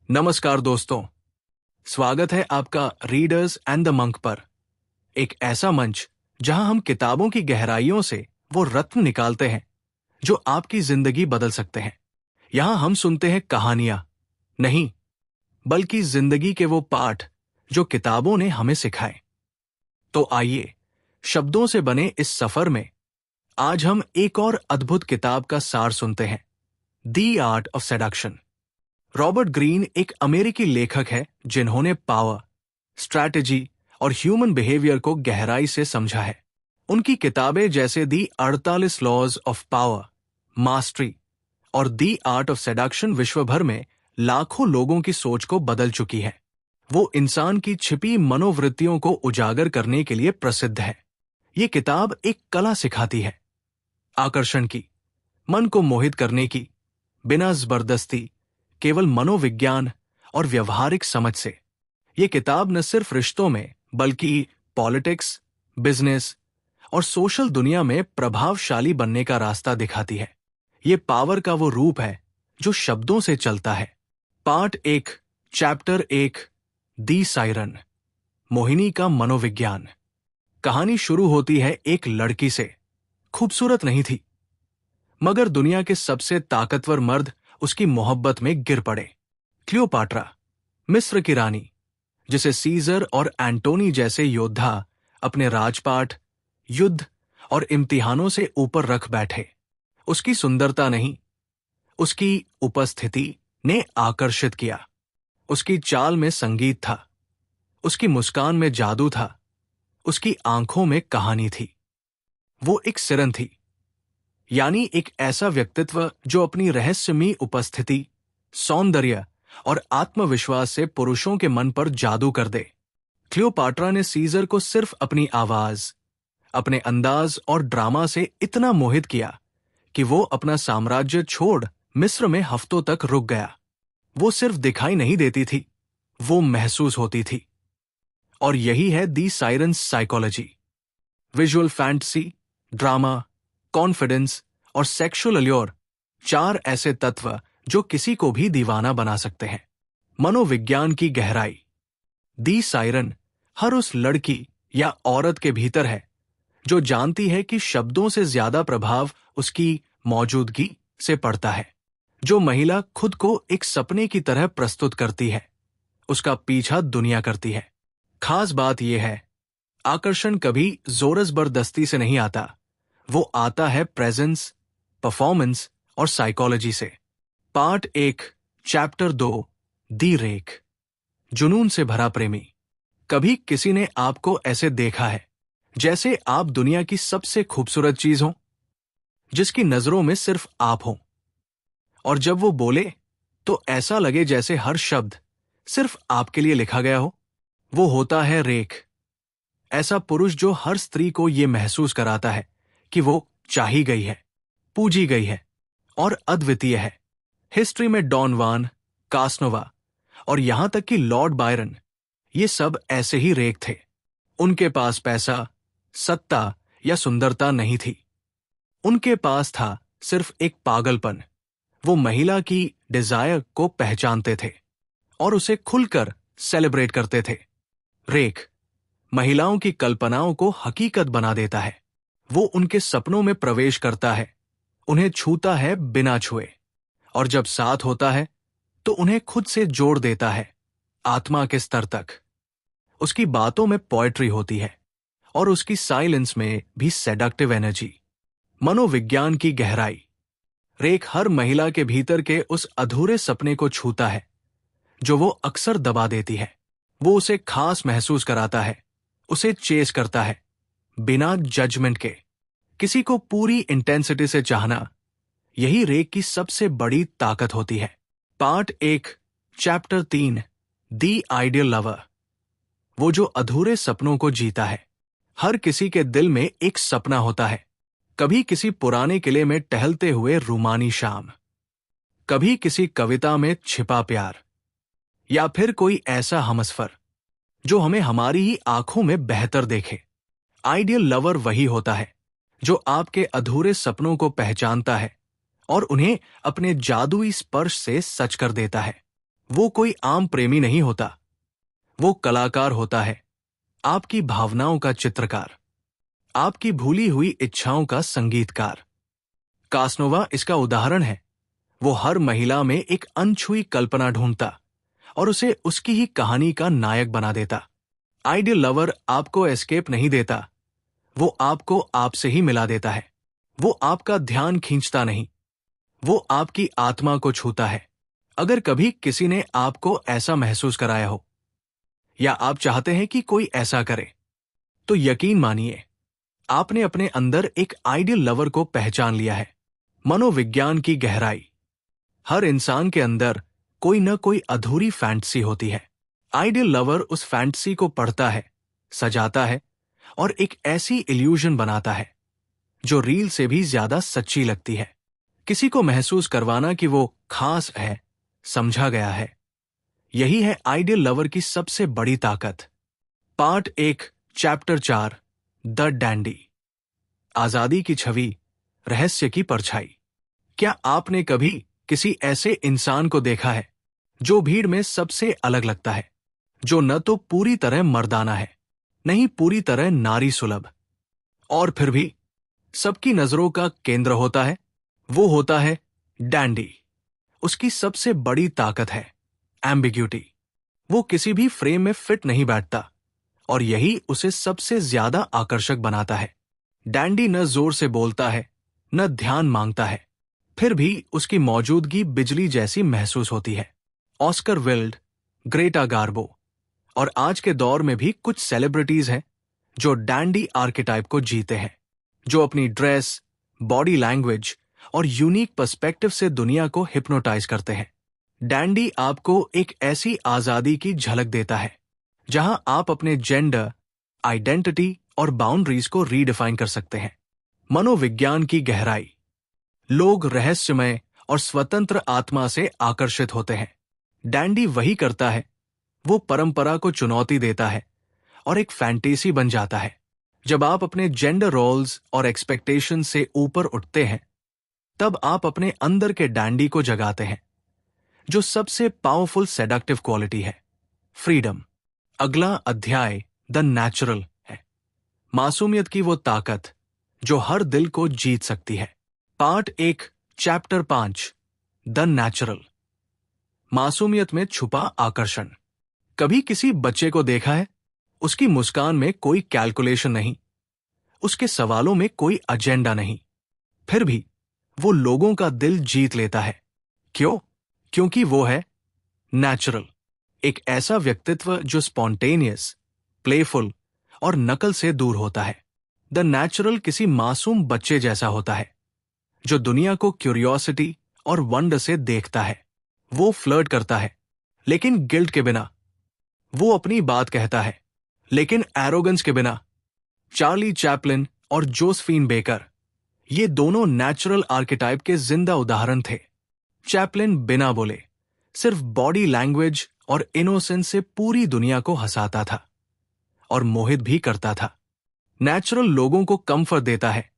नमस्कार दोस्तों, स्वागत है आपका रीडर्स एंड द मंक पर। एक ऐसा मंच जहां हम किताबों की गहराइयों से वो रत्न निकालते हैं जो आपकी जिंदगी बदल सकते हैं। यहां हम सुनते हैं कहानियां नहीं, बल्कि जिंदगी के वो पाठ जो किताबों ने हमें सिखाए। तो आइए, शब्दों से बने इस सफर में आज हम एक और अद्भुत किताब का सार सुनते हैं, the art of seduction. Robert Greene एक अमेरिकी लेखक है जिन्होंने पावर, स्ट्रैटेजी और ह्यूमन बिहेवियर को गहराई से समझा है। उनकी किताबें जैसे दी 48 लॉज ऑफ पावर, मास्टरी और दी आर्ट ऑफ सेडक्शन विश्व भर में लाखों लोगों की सोच को बदल चुकी है। वो इंसान की छिपी मनोवृत्तियों को उजागर करने के लिए प्रसिद्ध है। ये किताब एक कला सिखाती है, आकर्षण की, मन को मोहित करने की, बिना जबरदस्ती, केवल मनोविज्ञान और व्यवहारिक समझ से। ये किताब न सिर्फ रिश्तों में बल्कि पॉलिटिक्स, बिजनेस और सोशल दुनिया में प्रभावशाली बनने का रास्ता दिखाती है। ये पावर का वो रूप है जो शब्दों से चलता है। पार्ट 1, चैप्टर 1, दी सायरन, मोहिनी का मनोविज्ञान। कहानी शुरू होती है एक लड़की से। खूबसूरत नहीं थी, मगर दुनिया के सबसे ताकतवर मर्द उसकी मोहब्बत में गिर पड़े। क्लियोपाट्रा, मिस्र की रानी, जिसे सीजर और एंटोनी जैसे योद्धा अपने राजपाट, युद्ध और इम्तिहानों से ऊपर रख बैठे। उसकी सुंदरता नहीं, उसकी उपस्थिति ने आकर्षित किया। उसकी चाल में संगीत था, उसकी मुस्कान में जादू था, उसकी आंखों में कहानी थी। वो एक सिरन थी, यानी एक ऐसा व्यक्तित्व जो अपनी रहस्यमयी उपस्थिति, सौंदर्य और आत्मविश्वास से पुरुषों के मन पर जादू कर दे। क्लियोपाट्रा ने सीजर को सिर्फ अपनी आवाज, अपने अंदाज और ड्रामा से इतना मोहित किया कि वो अपना साम्राज्य छोड़ मिस्र में हफ्तों तक रुक गया। वो सिर्फ दिखाई नहीं देती थी, वो महसूस होती थी। और यही है the siren psychology. Visual fantasy, drama, confidence और सेक्सुअल अल्योर, 4 ऐसे तत्व जो किसी को भी दीवाना बना सकते हैं। मनोविज्ञान की गहराई। दी सायरन हर उस लड़की या औरत के भीतर है जो जानती है कि शब्दों से ज्यादा प्रभाव उसकी मौजूदगी से पड़ता है। जो महिला खुद को एक सपने की तरह प्रस्तुत करती है, उसका पीछा दुनिया करती है। खास बात यह है, आकर्षण कभी जोर जबरदस्ती से नहीं आता, वो आता है प्रेजेंस, परफॉर्मेंस और साइकोलॉजी से। पार्ट 1, चैप्टर 2, दी रेक, जुनून से भरा प्रेमी। कभी किसी ने आपको ऐसे देखा है जैसे आप दुनिया की सबसे खूबसूरत चीज हो, जिसकी नजरों में सिर्फ आप हो, और जब वो बोले तो ऐसा लगे जैसे हर शब्द सिर्फ आपके लिए लिखा गया हो? वो होता है रेक। ऐसा पुरुष जो हर स्त्री को ये महसूस कराता है कि वो चाही गई है, पूजी गई है और अद्वितीय है। हिस्ट्री में डॉन जुआन, कासनोवा और यहां तक कि लॉर्ड बायरन, ये सब ऐसे ही रेक थे। उनके पास पैसा, सत्ता या सुंदरता नहीं थी। उनके पास था सिर्फ एक पागलपन। वो महिला की डिजायर को पहचानते थे और उसे खुलकर सेलिब्रेट करते थे। रेक महिलाओं की कल्पनाओं को हकीकत बना देता है। वो उनके सपनों में प्रवेश करता है, उन्हें छूता है बिना छुए, और जब साथ होता है तो उन्हें खुद से जोड़ देता है, आत्मा के स्तर तक। उसकी बातों में पोएट्री होती है और उसकी साइलेंस में भी सेडक्टिव एनर्जी। मनोविज्ञान की गहराई। रेक हर महिला के भीतर के उस अधूरे सपने को छूता है जो वो अक्सर दबा देती है। वो उसे खास महसूस कराता है, उसे चेस करता है बिना जजमेंट के। किसी को पूरी इंटेंसिटी से चाहना, यही रेक की सबसे बड़ी ताकत होती है। Part 1, chapter 3, the ideal lover, वो जो अधूरे सपनों को जीता है। हर किसी के दिल में एक सपना होता है, कभी किसी पुराने किले में टहलते हुए रूमानी शाम, कभी किसी कविता में छिपा प्यार, या फिर कोई ऐसा हमसफर जो हमें हमारी ही आंखों में बेहतर देखे। आइडियल लवर वही होता है जो आपके अधूरे सपनों को पहचानता है और उन्हें अपने जादुई स्पर्श से सच कर देता है। वो कोई आम प्रेमी नहीं होता, वो कलाकार होता है, आपकी भावनाओं का चित्रकार, आपकी भूली हुई इच्छाओं का संगीतकार। कासनोवा इसका उदाहरण है। वो हर महिला में एक अनछुई कल्पना ढूंढता और उसे उसकी ही कहानी का नायक बना देता। आइडियल लवर आपको एस्केप नहीं देता, वो आपको आपसे ही मिला देता है। वो आपका ध्यान खींचता नहीं, वो आपकी आत्मा को छूता है। अगर कभी किसी ने आपको ऐसा महसूस कराया हो, या आप चाहते हैं कि कोई ऐसा करे, तो यकीन मानिए, आपने अपने अंदर एक आइडियल लवर को पहचान लिया है। मनोविज्ञान की गहराई। हर इंसान के अंदर कोई न कोई अधूरी फैंटेसी होती है। आइडियल लवर उस फैंटेसी को पढ़ता है, सजाता है और एक ऐसी इल्यूजन बनाता है जो रील से भी ज्यादा सच्ची लगती है। किसी को महसूस करवाना कि वो खास है, समझा गया है। यही है आइडियल लवर की सबसे बड़ी ताकत। Part 1, chapter 4, the dandy. आजादी की छवि, रहस्य की परछाई। क्या आपने कभी किसी ऐसे इंसान को देखा है जो भीड़ में सबसे अलग लगता है, जो न तो पूरी तरह मर्दाना है, नहीं पूरी तरह नारी सुलभ, और फिर भी सबकी नजरों का केंद्र होता है? वो होता है डैंडी। उसकी सबसे बड़ी ताकत है एम्बिग्यूटी। वो किसी भी फ्रेम में फिट नहीं बैठता, और यही उसे सबसे ज्यादा आकर्षक बनाता है। डैंडी न जोर से बोलता है, न ध्यान मांगता है, फिर भी उसकी मौजूदगी बिजली जैसी महसूस होती है। ऑस्कर विल्ड, ग्रेटा गार्बो और आज के दौर में भी कुछ सेलिब्रिटीज हैं जो डैंडी आर्केटाइप को जीते हैं, जो अपनी ड्रेस, बॉडी लैंग्वेज और यूनिक पर्सपेक्टिव से दुनिया को हिप्नोटाइज करते हैं। डैंडी आपको एक ऐसी आजादी की झलक देता है जहां आप अपने जेंडर, आइडेंटिटी और बाउंड्रीज को रीडिफाइन कर सकते हैं। मनोविज्ञान की गहराई। लोग रहस्यमय और स्वतंत्र आत्मा से आकर्षित होते हैं। डैंडी वही करता है। वो परंपरा को चुनौती देता है और एक फैंटेसी बन जाता है। जब आप अपने जेंडर रोल्स और एक्सपेक्टेशन से ऊपर उठते हैं, तब आप अपने अंदर के डैंडी को जगाते हैं, जो सबसे पावरफुल सेडक्टिव क्वालिटी है, फ्रीडम। अगला अध्याय द नेचुरल है। मासूमियत की वो ताकत जो हर दिल को जीत सकती है। Part 1, chapter 5, the natural. मासूमियत में छुपा आकर्षण। कभी किसी बच्चे को देखा है? उसकी मुस्कान में कोई कैलकुलेशन नहीं, उसके सवालों में कोई एजेंडा नहीं, फिर भी वो लोगों का दिल जीत लेता है। क्यों? क्योंकि वो है नेचुरल। एक ऐसा व्यक्तित्व जो स्पॉन्टेनियस, प्लेफुल और नकल से दूर होता है। द नेचुरल किसी मासूम बच्चे जैसा होता है, जो दुनिया को क्यूरियोसिटी और वंडर से देखता है। वो फ्लर्ट करता है, लेकिन गिल्ट के बिना। वो अपनी बात कहता है, लेकिन एरोगेंस के बिना। चार्ली चैपलिन और जोसेफिन बेकर, ये दोनों नेचुरल आर्केटाइप के जिंदा उदाहरण थे। चैपलिन बिना बोले, सिर्फ बॉडी लैंग्वेज और इनोसेंस से पूरी दुनिया को हंसाता था और मोहित भी करता था। नेचुरल लोगों को कंफर्ट देता है।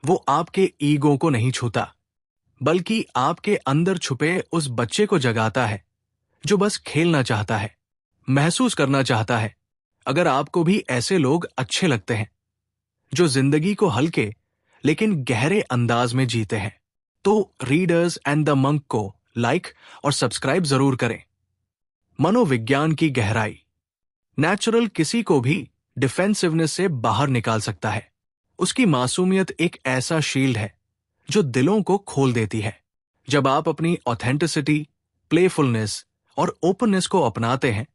वो आपके ईगो को नहीं छूता, बल्कि आपके अंदर छुपे उस बच्चे को जगाता है जो बस खेलना चाहता है, महसूस करना चाहता है। अगर आपको भी ऐसे लोग अच्छे लगते हैं, जो जिंदगी को हल्के लेकिन गहरे अंदाज में जीते हैं, तो रीडर्स एंड द मंक को लाइक और सब्सक्राइब जरूर करें। मनोविज्ञान की गहराई। नेचुरल किसी को भी डिफेंसिवनेस से बाहर निकाल सकता है। उसकी मासूमियत एक ऐसा शील्ड है जो दिलों को खोल देती है। जब आप अपनी ऑथेंटिसिटी, प्लेफुलनेस और ओपननेस को अपनाते हैं,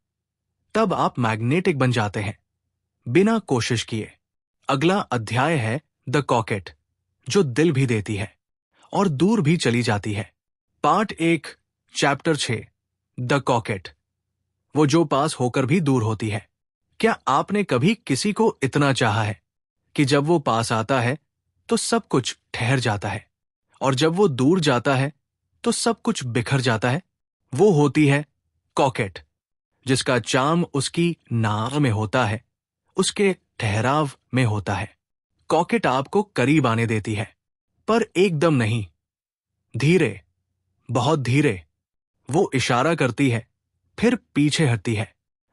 तब आप मैग्नेटिक बन जाते हैं, बिना कोशिश किए। अगला अध्याय है द कॉकेट, जो दिल भी देती है और दूर भी चली जाती है। पार्ट 1, चैप्टर 6, द कॉकेट, वो जो पास होकर भी दूर होती है। क्या आपने कभी किसी को इतना चाहा है कि जब वो पास आता है तो सब कुछ ठहर जाता है, और जब वो दूर जाता है तो सब कुछ बिखर जाता है? वो होती है कॉकेट, जिसका चार्म उसकी नाव में होता है, उसके ठहराव में होता है। कॉकेट आपको करीब आने देती है, पर एकदम नहीं। धीरे, बहुत धीरे। वो इशारा करती है, फिर पीछे हटती है।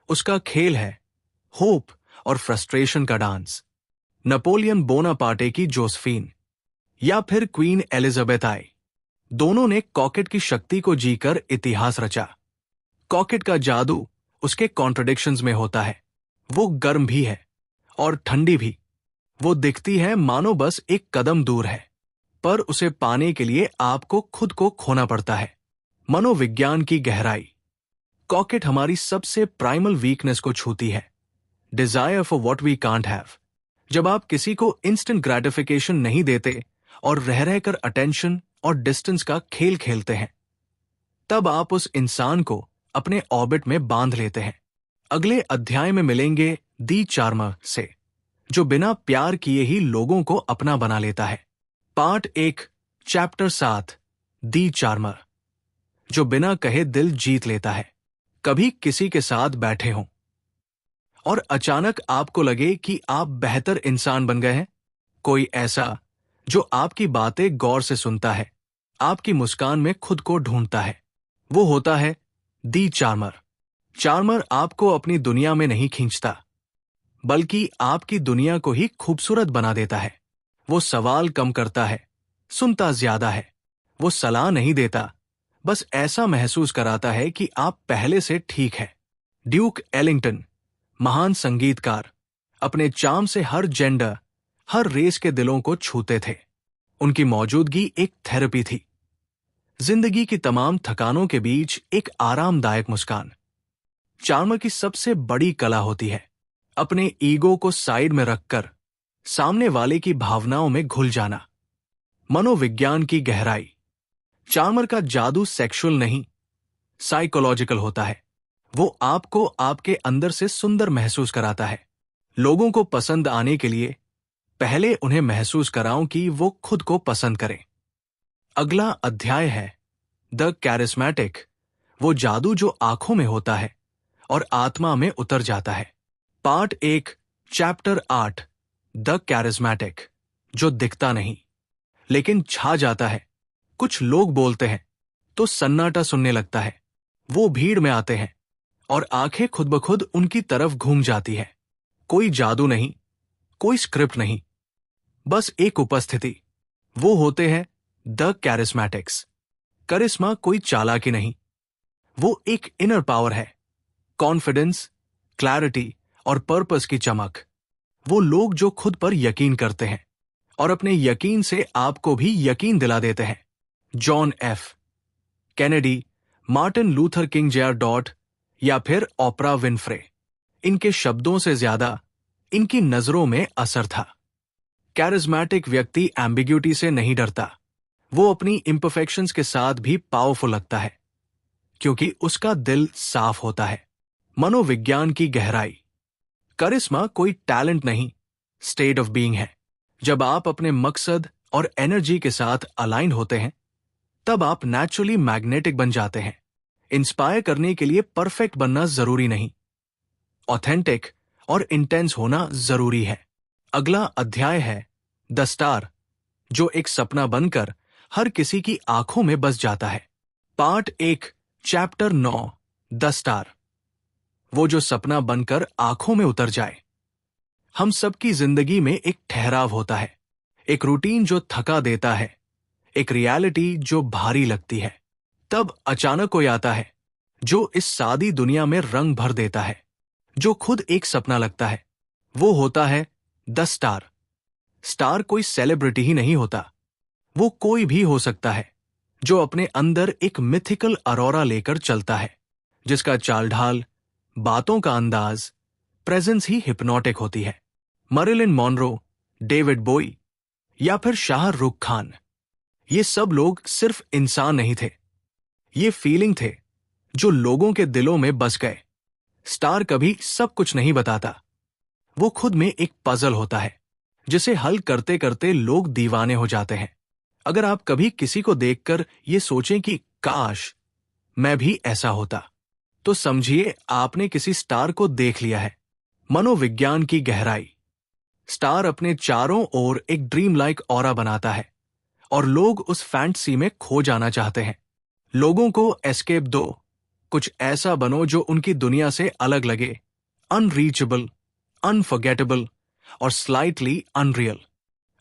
उसका खेल है होप और फ्रस्ट्रेशन का डांस। नेपोलियन बोनापार्टे की जोसेफिन या फिर क्वीन एलिजाबेथ आई, दोनों ने कॉकेट की शक्ति को जीकर इतिहास रचा। कॉकेट का जादू उसके कॉन्ट्रडिक्शंस में होता है। वो गर्म भी है और ठंडी भी। वो दिखती है मानो बस एक कदम दूर है, पर उसे पाने के लिए आपको खुद को खोना पड़ता है। मनोविज्ञान की गहराई। कॉकेट हमारी सबसे प्राइमल वीकनेस को छूती है, desire for what we can't have. जब आप किसी को इंस्टेंट ग्रेटिफिकेशन नहीं देते और रह रहकर अटेंशन और डिस्टेंस का खेल खेलते हैं, तब आप उस इंसान को अपने ऑर्बिट में बांध लेते हैं। अगले अध्याय में मिलेंगे दी चार्मर से, जो बिना प्यार किए ही लोगों को अपना बना लेता है। पार्ट 1 चैप्टर 7 दी चार्मर, जो बिना कहे दिल जीत लेता है। कभी किसी के साथ बैठे हों और अचानक आपको लगे कि आप बेहतर इंसान बन गए हैं। कोई ऐसा जो आपकी बातें गौर से सुनता है, आपकी मुस्कान में खुद को ढूंढता है। वो होता है दी चार्मर। चार्मर आपको अपनी दुनिया में नहीं खींचता, बल्कि आपकी दुनिया को ही खूबसूरत बना देता है। वो सवाल कम करता है, सुनता ज्यादा है। वो सलाह नहीं देता, बस ऐसा महसूस कराता है कि आप पहले से ठीक है। ड्यूक एलिंगटन, महान संगीतकार, अपने चार्म से हर जेंडर, हर रेस के दिलों को छूते थे। उनकी मौजूदगी एक थेरेपी थी। जिंदगी की तमाम थकानों के बीच एक आरामदायक मुस्कान। चार्मर की सबसे बड़ी कला होती है अपने ईगो को साइड में रखकर सामने वाले की भावनाओं में घुल जाना। मनोविज्ञान की गहराई। चार्मर का जादू सेक्सुअल नहीं, साइकोलॉजिकल होता है। वो आपको आपके अंदर से सुंदर महसूस कराता है। लोगों को पसंद आने के लिए पहले उन्हें महसूस कराऊं कि वो खुद को पसंद करें। अगला अध्याय है द कैरिस्मेटिक, वो जादू जो आंखों में होता है और आत्मा में उतर जाता है। पार्ट 1 चैप्टर 8 द कैरिस्मेटिक, जो दिखता नहीं लेकिन छा जाता है। कुछ लोग बोलते हैं तो सन्नाटा सुनने लगता है। वो भीड़ में आते हैं और आंखें खुद ब खुद उनकी तरफ घूम जाती है। कोई जादू नहीं, कोई स्क्रिप्ट नहीं, बस एक उपस्थिति। वो होते हैं द कैरिस्मेटिक्स। करिश्मा कोई चालाकी नहीं, वो एक इनर पावर है। कॉन्फिडेंस, क्लैरिटी और पर्पस की चमक। वो लोग जो खुद पर यकीन करते हैं और अपने यकीन से आपको भी यकीन दिला देते हैं। John F Kennedy, Martin Luther King junior. या फिर ओपरा विनफ्रे। इनके शब्दों से ज्यादा इनकी नजरों में असर था। कैरिस्मेटिक व्यक्ति एम्बिग्यूटी से नहीं डरता। वो अपनी इम्परफेक्शंस के साथ भी पावरफुल लगता है, क्योंकि उसका दिल साफ होता है। मनोविज्ञान की गहराई। करिश्मा कोई टैलेंट नहीं, स्टेट ऑफ बीइंग है। जब आप अपने मकसद और एनर्जी के साथ अलाइन होते हैं, तब आप नेचुरली मैग्नेटिक बन जाते हैं। इंस्पायर करने के लिए परफेक्ट बनना जरूरी नहीं, ऑथेंटिक और इंटेंस होना जरूरी है। अगला अध्याय है द स्टार, जो एक सपना बनकर हर किसी की आंखों में बस जाता है। पार्ट 1 चैप्टर 9 द स्टार, वो जो सपना बनकर आंखों में उतर जाए। हम सबकी जिंदगी में एक ठहराव होता है, एक रूटीन जो थका देता है, एक रियलिटी जो भारी लगती है। तब अचानक कोई आता है जो इस सादी दुनिया में रंग भर देता है, जो खुद एक सपना लगता है। वो होता है द स्टार। स्टार कोई सेलिब्रिटी ही नहीं होता, वो कोई भी हो सकता है जो अपने अंदर एक मिथिकल अरोरा लेकर चलता है, जिसका चाल ढाल, बातों का अंदाज, प्रेजेंस ही हिप्नोटिक होती है। मरिलिन मॉनरो, डेविड बोई या फिर शाहरुख खान, ये सब लोग सिर्फ इंसान नहीं थे, ये फीलिंग थे जो लोगों के दिलों में बस गए। स्टार कभी सब कुछ नहीं बताता, वो खुद में एक पजल होता है जिसे हल करते करते लोग दीवाने हो जाते हैं। अगर आप कभी किसी को देखकर ये सोचें कि काश मैं भी ऐसा होता, तो समझिए आपने किसी स्टार को देख लिया है। मनोविज्ञान की गहराई। स्टार अपने चारों ओर एक ड्रीम लाइक ऑरा बनाता है और लोग उस फैंटेसी में खो जाना चाहते हैं। लोगों को एस्केप दो, कुछ ऐसा बनो जो उनकी दुनिया से अलग लगे, अनरीचेबल, अनफॉरगेटेबल और स्लाइटली अनरियल।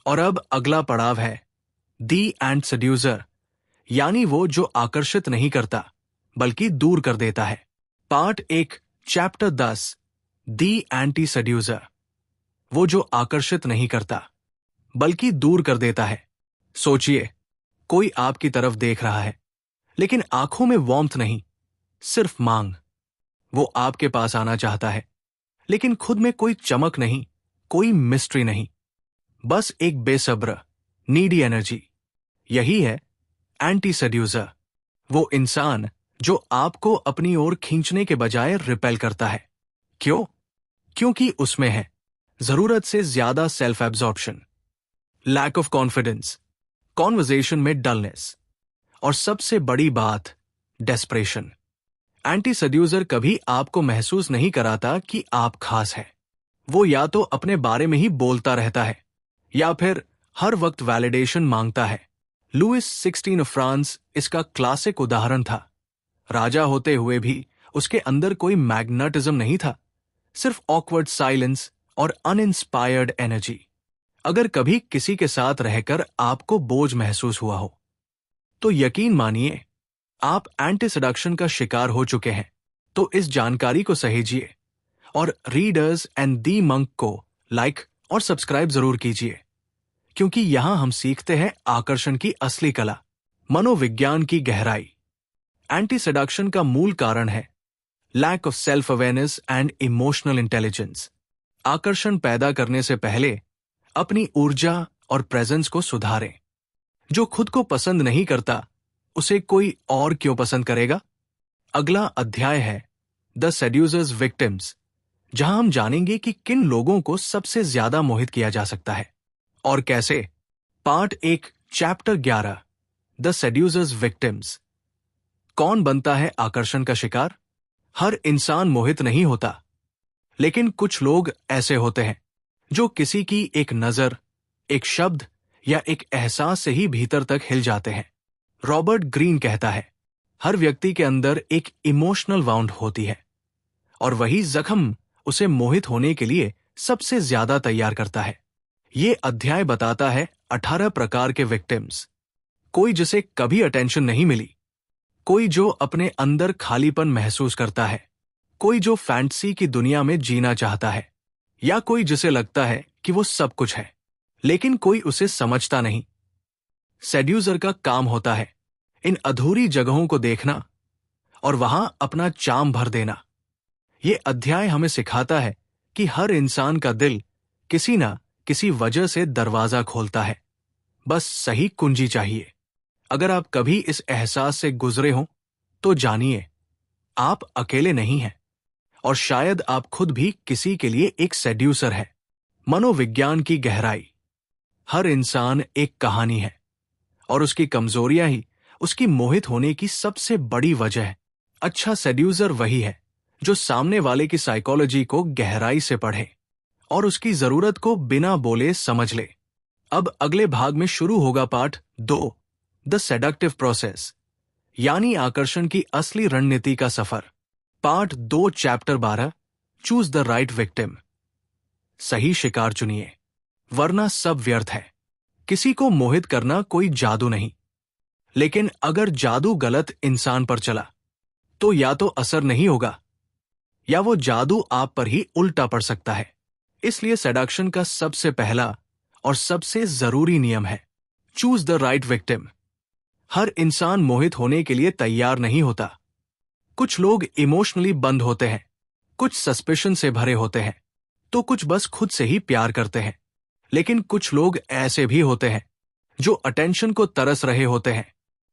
और अब अगला पड़ाव है दी एंड सेड्यूसर, यानी वो जो आकर्षित नहीं करता बल्कि दूर कर देता है। पार्ट 1, चैप्टर 10, दी एंटी सेड्यूसर। वो जो आकर्षित नहीं करता बल्कि दूर कर देता है। सोचिए, कोई आपकी तरफ देख रहा है, लेकिन आंखों में वार्मथ नहीं, सिर्फ मांग। वो आपके पास आना चाहता है, लेकिन खुद में कोई चमक नहीं, कोई मिस्ट्री नहीं, बस एक बेसब्र, नीडी एनर्जी। यही है एंटी सेड्यूसर, वो इंसान जो आपको अपनी ओर खींचने के बजाय रिपेल करता है। क्यों? क्योंकि उसमें है जरूरत से ज्यादा self absorption, lack of confidence, conversation में डलनेस और सबसे बड़ी बात, डेस्परेशन। एंटी सेड्यूसर कभी आपको महसूस नहीं कराता कि आप खास हैं। वो या तो अपने बारे में ही बोलता रहता है या फिर हर वक्त वैलिडेशन मांगता है। लुइस 16 ऑफ फ्रांस इसका क्लासिक उदाहरण था। राजा होते हुए भी उसके अंदर कोई मैग्नेटिज्म नहीं था, सिर्फ ऑकवर्ड साइलेंस और अनइंस्पायर्ड एनर्जी। अगर कभी किसी के साथ रहकर आपको बोझ महसूस हुआ हो, तो यकीन मानिए आप एंटी सेडक्शन का शिकार हो चुके हैं। तो इस जानकारी को सहेजिए और रीडर्स एंड दी मंक को लाइक और सब्सक्राइब जरूर कीजिए, क्योंकि यहां हम सीखते हैं आकर्षण की असली कला, मनोविज्ञान की गहराई। एंटी सेडक्शन का मूल कारण है lack of self awareness and emotional intelligence. आकर्षण पैदा करने से पहले अपनी ऊर्जा और प्रेजेंस को सुधारें। जो खुद को पसंद नहीं करता, उसे कोई और क्यों पसंद करेगा? अगला अध्याय है द सेड्यूसर्स विक्टिम्स, जहां हम जानेंगे कि किन लोगों को सबसे ज्यादा मोहित किया जा सकता है और कैसे। Part 1, chapter 11, the seducer's victims. कौन बनता है आकर्षण का शिकार? हर इंसान मोहित नहीं होता, लेकिन कुछ लोग ऐसे होते हैं जो किसी की एक नजर, एक शब्द या एक एहसास से ही भीतर तक हिल जाते हैं। रॉबर्ट ग्रीन कहता है, हर व्यक्ति के अंदर एक इमोशनल वाउंड होती है और वही जख्म उसे मोहित होने के लिए सबसे ज्यादा तैयार करता है। ये अध्याय बताता है 18 प्रकार के विक्टिम्स। कोई जिसे कभी अटेंशन नहीं मिली, कोई जो अपने अंदर खालीपन महसूस करता है, कोई जो फैंटेसी की दुनिया में जीना चाहता है, या कोई जिसे लगता है कि वो सब कुछ है लेकिन कोई उसे समझता नहीं। सेड्यूसर का काम होता है इन अधूरी जगहों को देखना और वहां अपना चार्म भर देना। ये अध्याय हमें सिखाता है कि हर इंसान का दिल किसी ना किसी वजह से दरवाजा खोलता है, बस सही कुंजी चाहिए। अगर आप कभी इस एहसास से गुजरे हो तो जानिए आप अकेले नहीं हैं और शायद आप खुद भी किसी के लिए एक सेड्यूसर है। मनोविज्ञान की गहराई। हर इंसान एक कहानी है और उसकी कमजोरियां ही उसकी मोहित होने की सबसे बड़ी वजह है। अच्छा सेड्यूसर वही है जो सामने वाले की साइकोलॉजी को गहराई से पढ़े और उसकी जरूरत को बिना बोले समझ ले। अब अगले भाग में शुरू होगा पार्ट 2, द सेडक्टिव प्रोसेस, यानी आकर्षण की असली रणनीति का सफर। Part 2, chapter 12, choose the right victim. सही शिकार चुनिए, वरना सब व्यर्थ है। किसी को मोहित करना कोई जादू नहीं, लेकिन अगर जादू गलत इंसान पर चला तो या तो असर नहीं होगा या वो जादू आप पर ही उल्टा पड़ सकता है। इसलिए सेडक्शन का सबसे पहला और सबसे जरूरी नियम है चूज द राइट विक्टिम। हर इंसान मोहित होने के लिए तैयार नहीं होता। कुछ लोग इमोशनली बंद होते हैं, कुछ सस्पिशन से भरे होते हैं, तो कुछ बस खुद से ही प्यार करते हैं। लेकिन कुछ लोग ऐसे भी होते हैं जो अटेंशन को तरस रहे होते हैं,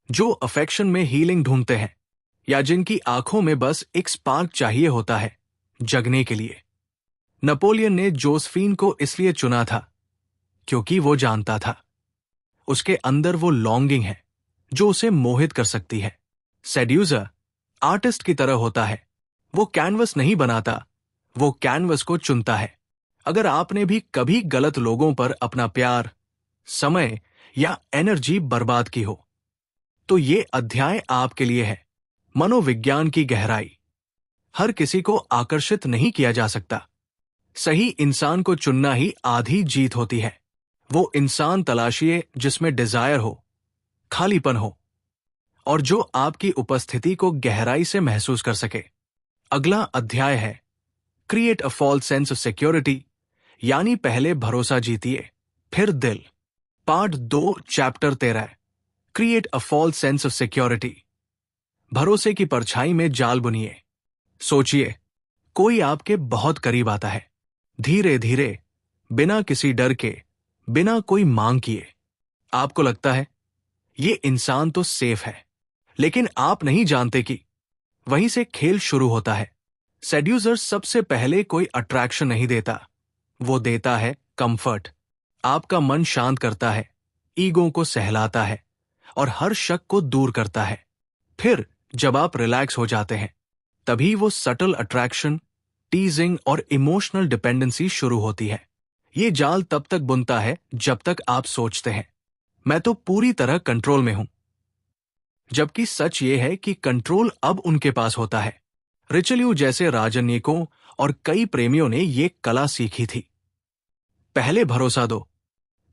जो अफेक्शन में हीलिंग ढूंढते हैं, या जिनकी आंखों में बस एक स्पार्क चाहिए होता है जगने के लिए। नेपोलियन ने जोसेफीन को इसलिए चुना था क्योंकि वो जानता था उसके अंदर वो लॉन्गिंग है जो उसे मोहित कर सकती है। सेड्यूसर आर्टिस्ट की तरह होता है, वो कैनवस नहीं बनाता, वो कैनवस को चुनता है। अगर आपने भी कभी गलत लोगों पर अपना प्यार, समय या एनर्जी बर्बाद की हो, तो ये अध्याय आपके लिए है। मनोविज्ञान की गहराई। हर किसी को आकर्षित नहीं किया जा सकता। सही इंसान को चुनना ही आधी जीत होती है। वो इंसान तलाशिए जिसमें डिजायर हो, खालीपन हो, और जो आपकी उपस्थिति को गहराई से महसूस कर सके। अगला अध्याय है create a false sense of security, यानी पहले भरोसा जीतिए फिर दिल। Part 2 chapter 13 create a false sense of security. भरोसे की परछाई में जाल बुनिए। सोचिए, कोई आपके बहुत करीब आता है, धीरे धीरे, बिना किसी डर के, बिना कोई मांग किए। आपको लगता है ये इंसान तो सेफ है, लेकिन आप नहीं जानते कि वहीं से खेल शुरू होता है। सेड्यूसर सबसे पहले कोई अट्रैक्शन नहीं देता, वो देता है कंफर्ट। आपका मन शांत करता है, ईगो को सहलाता है और हर शक को दूर करता है। फिर जब आप रिलैक्स हो जाते हैं, तभी वो सटल अट्रैक्शन, टीजिंग और इमोशनल डिपेंडेंसी शुरू होती है। ये जाल तब तक बुनता है जब तक आप सोचते हैं मैं तो पूरी तरह कंट्रोल में हूं, जबकि सच ये है कि कंट्रोल अब उनके पास होता है। रिचलियू जैसे राजनयिकों और कई प्रेमियों ने ये कला सीखी थी। पहले भरोसा दो,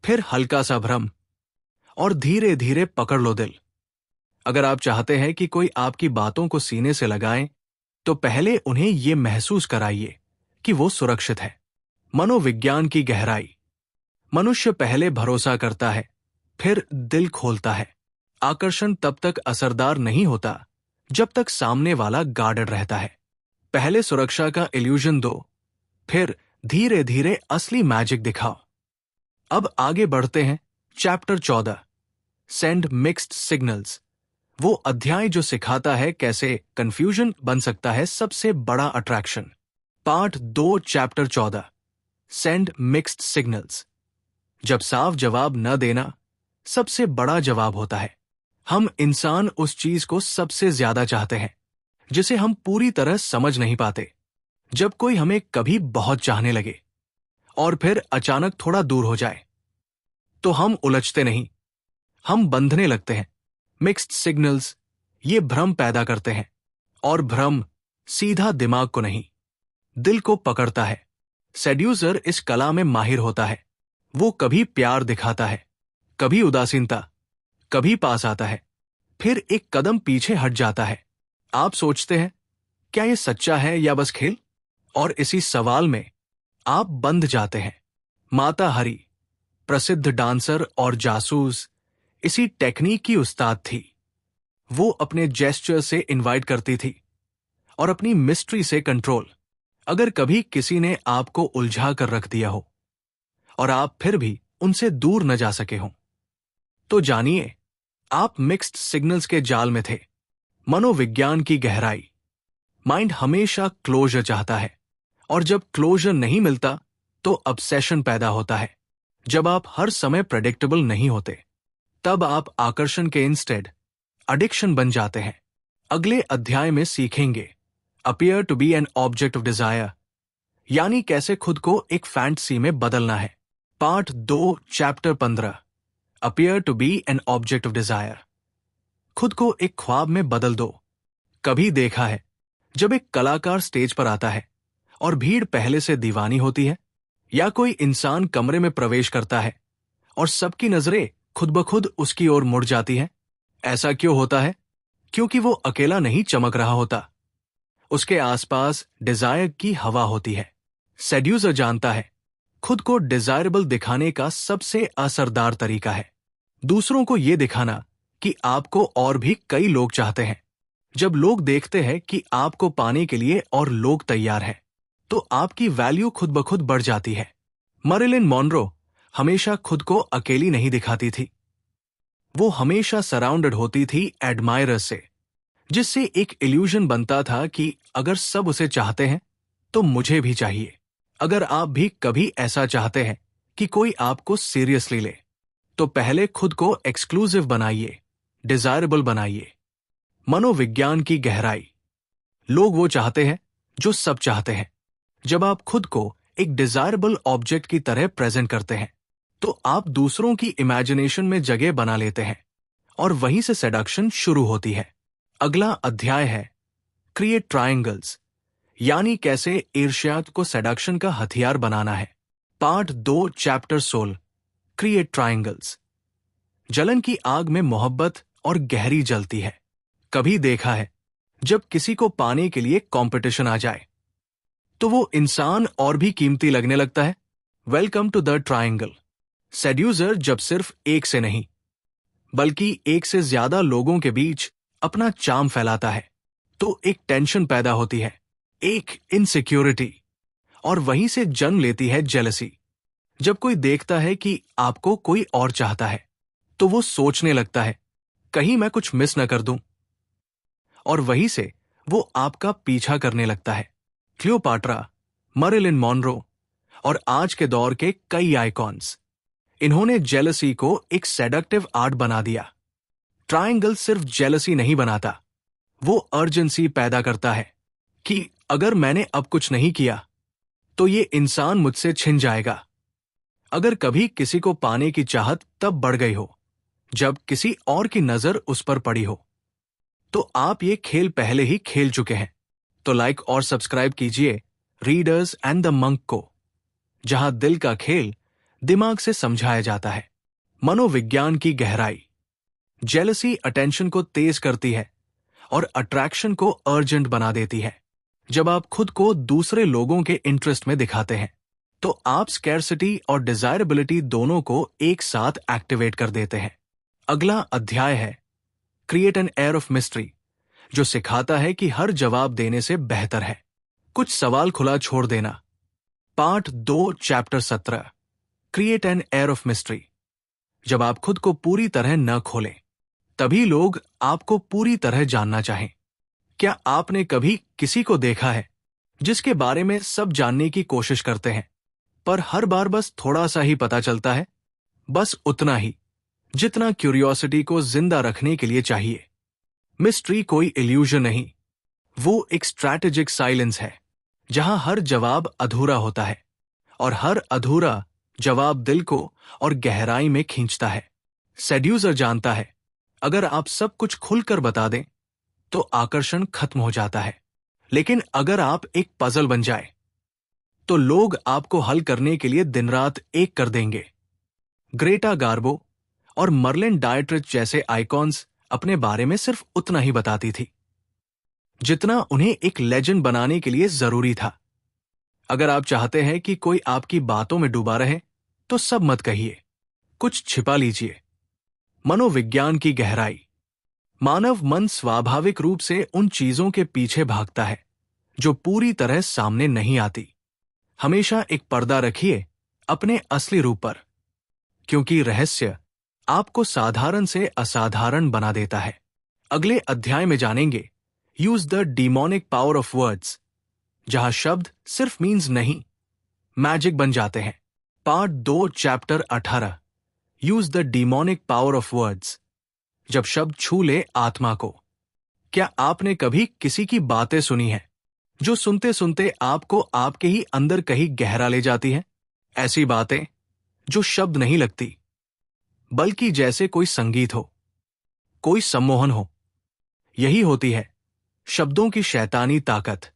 फिर हल्का सा भ्रम, और धीरे धीरे पकड़ लो दिल। अगर आप चाहते हैं कि कोई आपकी बातों को सीने से लगाए, तो पहले उन्हें यह महसूस कराइए कि वो सुरक्षित है। मनोविज्ञान की गहराई। मनुष्य पहले भरोसा करता है, फिर दिल खोलता है। आकर्षण तब तक असरदार नहीं होता जब तक सामने वाला गार्डेड रहता है। पहले सुरक्षा का इल्यूजन दो, फिर धीरे धीरे असली मैजिक दिखाओ। अब आगे बढ़ते हैं। Chapter 14 send mixed signals. वो अध्याय जो सिखाता है कैसे कंफ्यूजन बन सकता है सबसे बड़ा attraction. Part 2 chapter 14 send mixed signals. जब साफ जवाब न देना सबसे बड़ा जवाब होता है। हम इंसान उस चीज को सबसे ज्यादा चाहते हैं जिसे हम पूरी तरह समझ नहीं पाते। जब कोई हमें कभी बहुत चाहने लगे और फिर अचानक थोड़ा दूर हो जाए, तो हम उलझते नहीं, हम बंधने लगते हैं। मिक्स्ड सिग्नल्स ये भ्रम पैदा करते हैं, और भ्रम सीधा दिमाग को नहीं, दिल को पकड़ता है। सेड्यूसर इस कला में माहिर होता है। वो कभी प्यार दिखाता है, कभी उदासीनता, कभी पास आता है, फिर एक कदम पीछे हट जाता है। आप सोचते हैं क्या ये सच्चा है या बस खेल? और इसी सवाल में आप बंध जाते हैं। माता हरी, प्रसिद्ध डांसर और जासूस, इसी टेक्निक की उस्ताद थी। वो अपने जेस्चर से इनवाइट करती थी और अपनी मिस्ट्री से कंट्रोल। अगर कभी किसी ने आपको उलझा कर रख दिया हो और आप फिर भी उनसे दूर न जा सके हों, तो जानिए आप मिक्स्ड सिग्नल्स के जाल में थे। मनोविज्ञान की गहराई। माइंड हमेशा क्लोजर चाहता है, और जब क्लोजर नहीं मिलता तो ऑब्सेशन पैदा होता है। जब आप हर समय प्रेडिक्टेबल नहीं होते, तब आप आकर्षण के इंस्टेड एडिक्शन बन जाते हैं। अगले अध्याय में सीखेंगे appear to be an object of desire, यानी कैसे खुद को एक फैंटेसी में बदलना है। Part 2 chapter 15 appear to be an object of desire. खुद को एक ख्वाब में बदल दो। कभी देखा है जब एक कलाकार स्टेज पर आता है और भीड़ पहले से दीवानी होती है, या कोई इंसान कमरे में प्रवेश करता है और सबकी नजरें खुद ब खुद उसकी ओर मुड़ जाती हैं। ऐसा क्यों होता है? क्योंकि वो अकेला नहीं चमक रहा होता, उसके आसपास डिजायर की हवा होती है। सेड्यूसर जानता है खुद को डिजायरेबल दिखाने का सबसे असरदार तरीका है दूसरों को यह दिखाना कि आपको और भी कई लोग चाहते हैं। जब लोग देखते हैं कि आपको पाने के लिए और लोग तैयार हैं, तो आपकी वैल्यू खुद ब खुद बढ़ जाती है। मरिलिन मॉनरो हमेशा खुद को अकेली नहीं दिखाती थी। वो हमेशा सराउंडेड होती थी एडमायरर्स से, जिससे एक इल्यूजन बनता था कि अगर सब उसे चाहते हैं तो मुझे भी चाहिए। अगर आप भी कभी ऐसा चाहते हैं कि कोई आपको सीरियसली ले, तो पहले खुद को एक्सक्लूसिव बनाइए, डिजायरेबल बनाइए। मनोविज्ञान की गहराई। लोग वो चाहते हैं जो सब चाहते हैं। जब आप खुद को एक डिजायरेबल ऑब्जेक्ट की तरह प्रेजेंट करते हैं, तो आप दूसरों की इमेजिनेशन में जगह बना लेते हैं, और वहीं से सेडक्शन शुरू होती है। अगला अध्याय है क्रिएट ट्रायंगल्स, यानी कैसे ईर्ष्या को सेडक्शन का हथियार बनाना है। Part 2 chapter 16 create triangles. जलन की आग में मोहब्बत और गहरी जलती है। कभी देखा है जब किसी को पाने के लिए कंपटीशन आ जाए तो वो इंसान और भी कीमती लगने लगता है। Welcome to the triangle. Seducer जब सिर्फ एक से नहीं बल्कि एक से ज्यादा लोगों के बीच अपना चार्म फैलाता है तो एक टेंशन पैदा होती है, एक इनसिक्योरिटी, और वहीं से जन्म लेती है जेलसी। जब कोई देखता है कि आपको कोई और चाहता है तो वो सोचने लगता है कहीं मैं कुछ मिस न कर दूं, और वहीं से वो आपका पीछा करने लगता है। क्लियोपाट्रा, मरिलिन मॉनरो और आज के दौर के कई आइकॉन्स, इन्होंने जेलसी को एक सेडक्टिव आर्ट बना दिया। ट्रायंगल सिर्फ जेलसी नहीं बनाता, वो अर्जेंसी पैदा करता है कि अगर मैंने अब कुछ नहीं किया तो ये इंसान मुझसे छिन जाएगा। अगर कभी किसी को पाने की चाहत तब बढ़ गई हो जब किसी और की नजर उस पर पड़ी हो, तो आप ये खेल पहले ही खेल चुके हैं। तो लाइक और सब्सक्राइब कीजिए रीडर्स एंड द मंक को, जहां दिल का खेल दिमाग से समझाया जाता है। मनोविज्ञान की गहराई। जेलसी अटेंशन को तेज करती है और अट्रैक्शन को अर्जेंट बना देती है। जब आप खुद को दूसरे लोगों के इंटरेस्ट में दिखाते हैं तो आप स्कैर्सिटी और डिजायरेबिलिटी दोनों को एक साथ एक्टिवेट कर देते हैं। अगला अध्याय है create an air of mystery, जो सिखाता है कि हर जवाब देने से बेहतर है कुछ सवाल खुला छोड़ देना। Part 2 chapter 17 create an air of mystery. जब आप खुद को पूरी तरह न खोलें तभी लोग आपको पूरी तरह जानना चाहें। क्या आपने कभी किसी को देखा है जिसके बारे में सब जानने की कोशिश करते हैं पर हर बार बस थोड़ा सा ही पता चलता है, बस उतना ही जितना क्यूरियोसिटी को जिंदा रखने के लिए चाहिए। मिस्ट्री कोई इल्यूजन नहीं, वो एक स्ट्रैटेजिक साइलेंस है जहां हर जवाब अधूरा होता है और हर अधूरा जवाब दिल को और गहराई में खींचता है। सेड्यूसर जानता है अगर आप सब कुछ खुलकर बता दें तो आकर्षण खत्म हो जाता है, लेकिन अगर आप एक पजल बन जाए तो लोग आपको हल करने के लिए दिन रात एक कर देंगे। ग्रेटा गार्बो और मर्लिन डायट्रिच जैसे आइकॉन्स अपने बारे में सिर्फ उतना ही बताती थी जितना उन्हें एक लेजेंड बनाने के लिए जरूरी था। अगर आप चाहते हैं कि कोई आपकी बातों में डूबा रहे तो सब मत कहिए, कुछ छिपा लीजिए। मनोविज्ञान की गहराई। मानव मन स्वाभाविक रूप से उन चीजों के पीछे भागता है जो पूरी तरह सामने नहीं आती। हमेशा एक पर्दा रखिए अपने असली रूप पर, क्योंकि रहस्य आपको साधारण से असाधारण बना देता है। अगले अध्याय में जानेंगे use the demonic power of words, जहां शब्द सिर्फ मीन्स नहीं मैजिक बन जाते हैं। Part 2 chapter 18 use the demonic power of words, जब शब्द छू ले आत्मा को। क्या आपने कभी किसी की बातें सुनी हैं जो सुनते सुनते आपको आपके ही अंदर कहीं गहरा ले जाती हैं? ऐसी बातें जो शब्द नहीं लगती बल्कि जैसे कोई संगीत हो, कोई सम्मोहन हो। यही होती है शब्दों की शैतानी ताकत।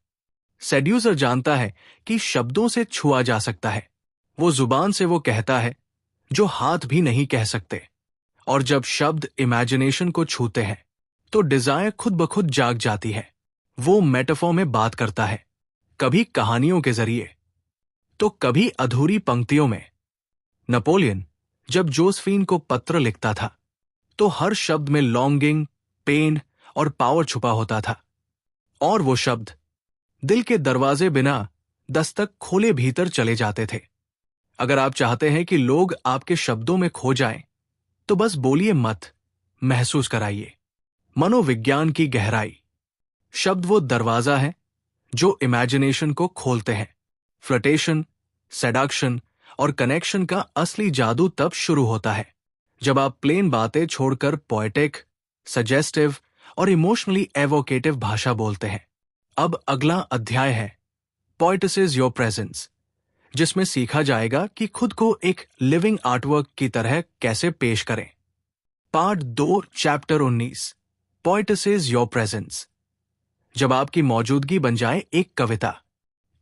सेड्यूसर जानता है कि शब्दों से छुआ जा सकता है। वो जुबान से वो कहता है जो हाथ भी नहीं कह सकते, और जब शब्द इमेजिनेशन को छूते हैं तो डिजायर खुद ब खुद जाग जाती है। वो मेटाफोर में बात करता है, कभी कहानियों के जरिए तो कभी अधूरी पंक्तियों में। नेपोलियन जब जोसेफिन को पत्र लिखता था तो हर शब्द में लॉन्गिंग, पेन और पावर छुपा होता था, और वो शब्द दिल के दरवाजे बिना दस्तक खोले भीतर चले जाते थे। अगर आप चाहते हैं कि लोग आपके शब्दों में खो जाएं, तो बस बोलिए मत, महसूस कराइए। मनोविज्ञान की गहराई। शब्द वो दरवाजा है जो इमेजिनेशन को खोलते हैं। फ्लर्टेशन, सेडक्शन और कनेक्शन का असली जादू तब शुरू होता है जब आप प्लेन बातें छोड़कर पोएटिक, सजेस्टिव और इमोशनली एवोकेटिव भाषा बोलते हैं। अब अगला अध्याय है पोएटिसेस योर प्रेजेंस, जिसमें सीखा जाएगा कि खुद को एक लिविंग आर्टवर्क की तरह कैसे पेश करें। Part 2 chapter 19 poeticize your presence. जब आपकी मौजूदगी बन जाए एक कविता।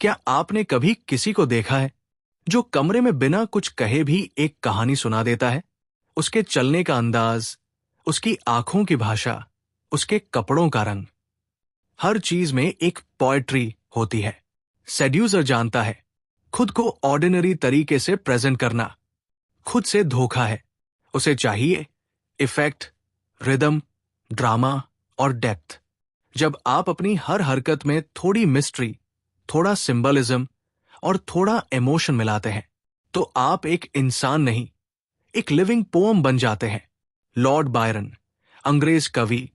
क्या आपने कभी किसी को देखा है जो कमरे में बिना कुछ कहे भी एक कहानी सुना देता है? उसके चलने का अंदाज, उसकी आंखों की भाषा, उसके कपड़ों का रंग, हर चीज में एक पोएट्री होती है। सेड्यूसर जानता है खुद को ऑर्डिनरी तरीके से प्रेजेंट करना खुद से धोखा है। उसे चाहिए इफेक्ट, रिदम, ड्रामा और डेप्थ। जब आप अपनी हर हरकत में थोड़ी मिस्ट्री, थोड़ा सिंबलिज्म और थोड़ा इमोशन मिलाते हैं, तो आप एक इंसान नहीं, एक लिविंग पोएम बन जाते हैं। लॉर्ड बायरन, अंग्रेज कवि,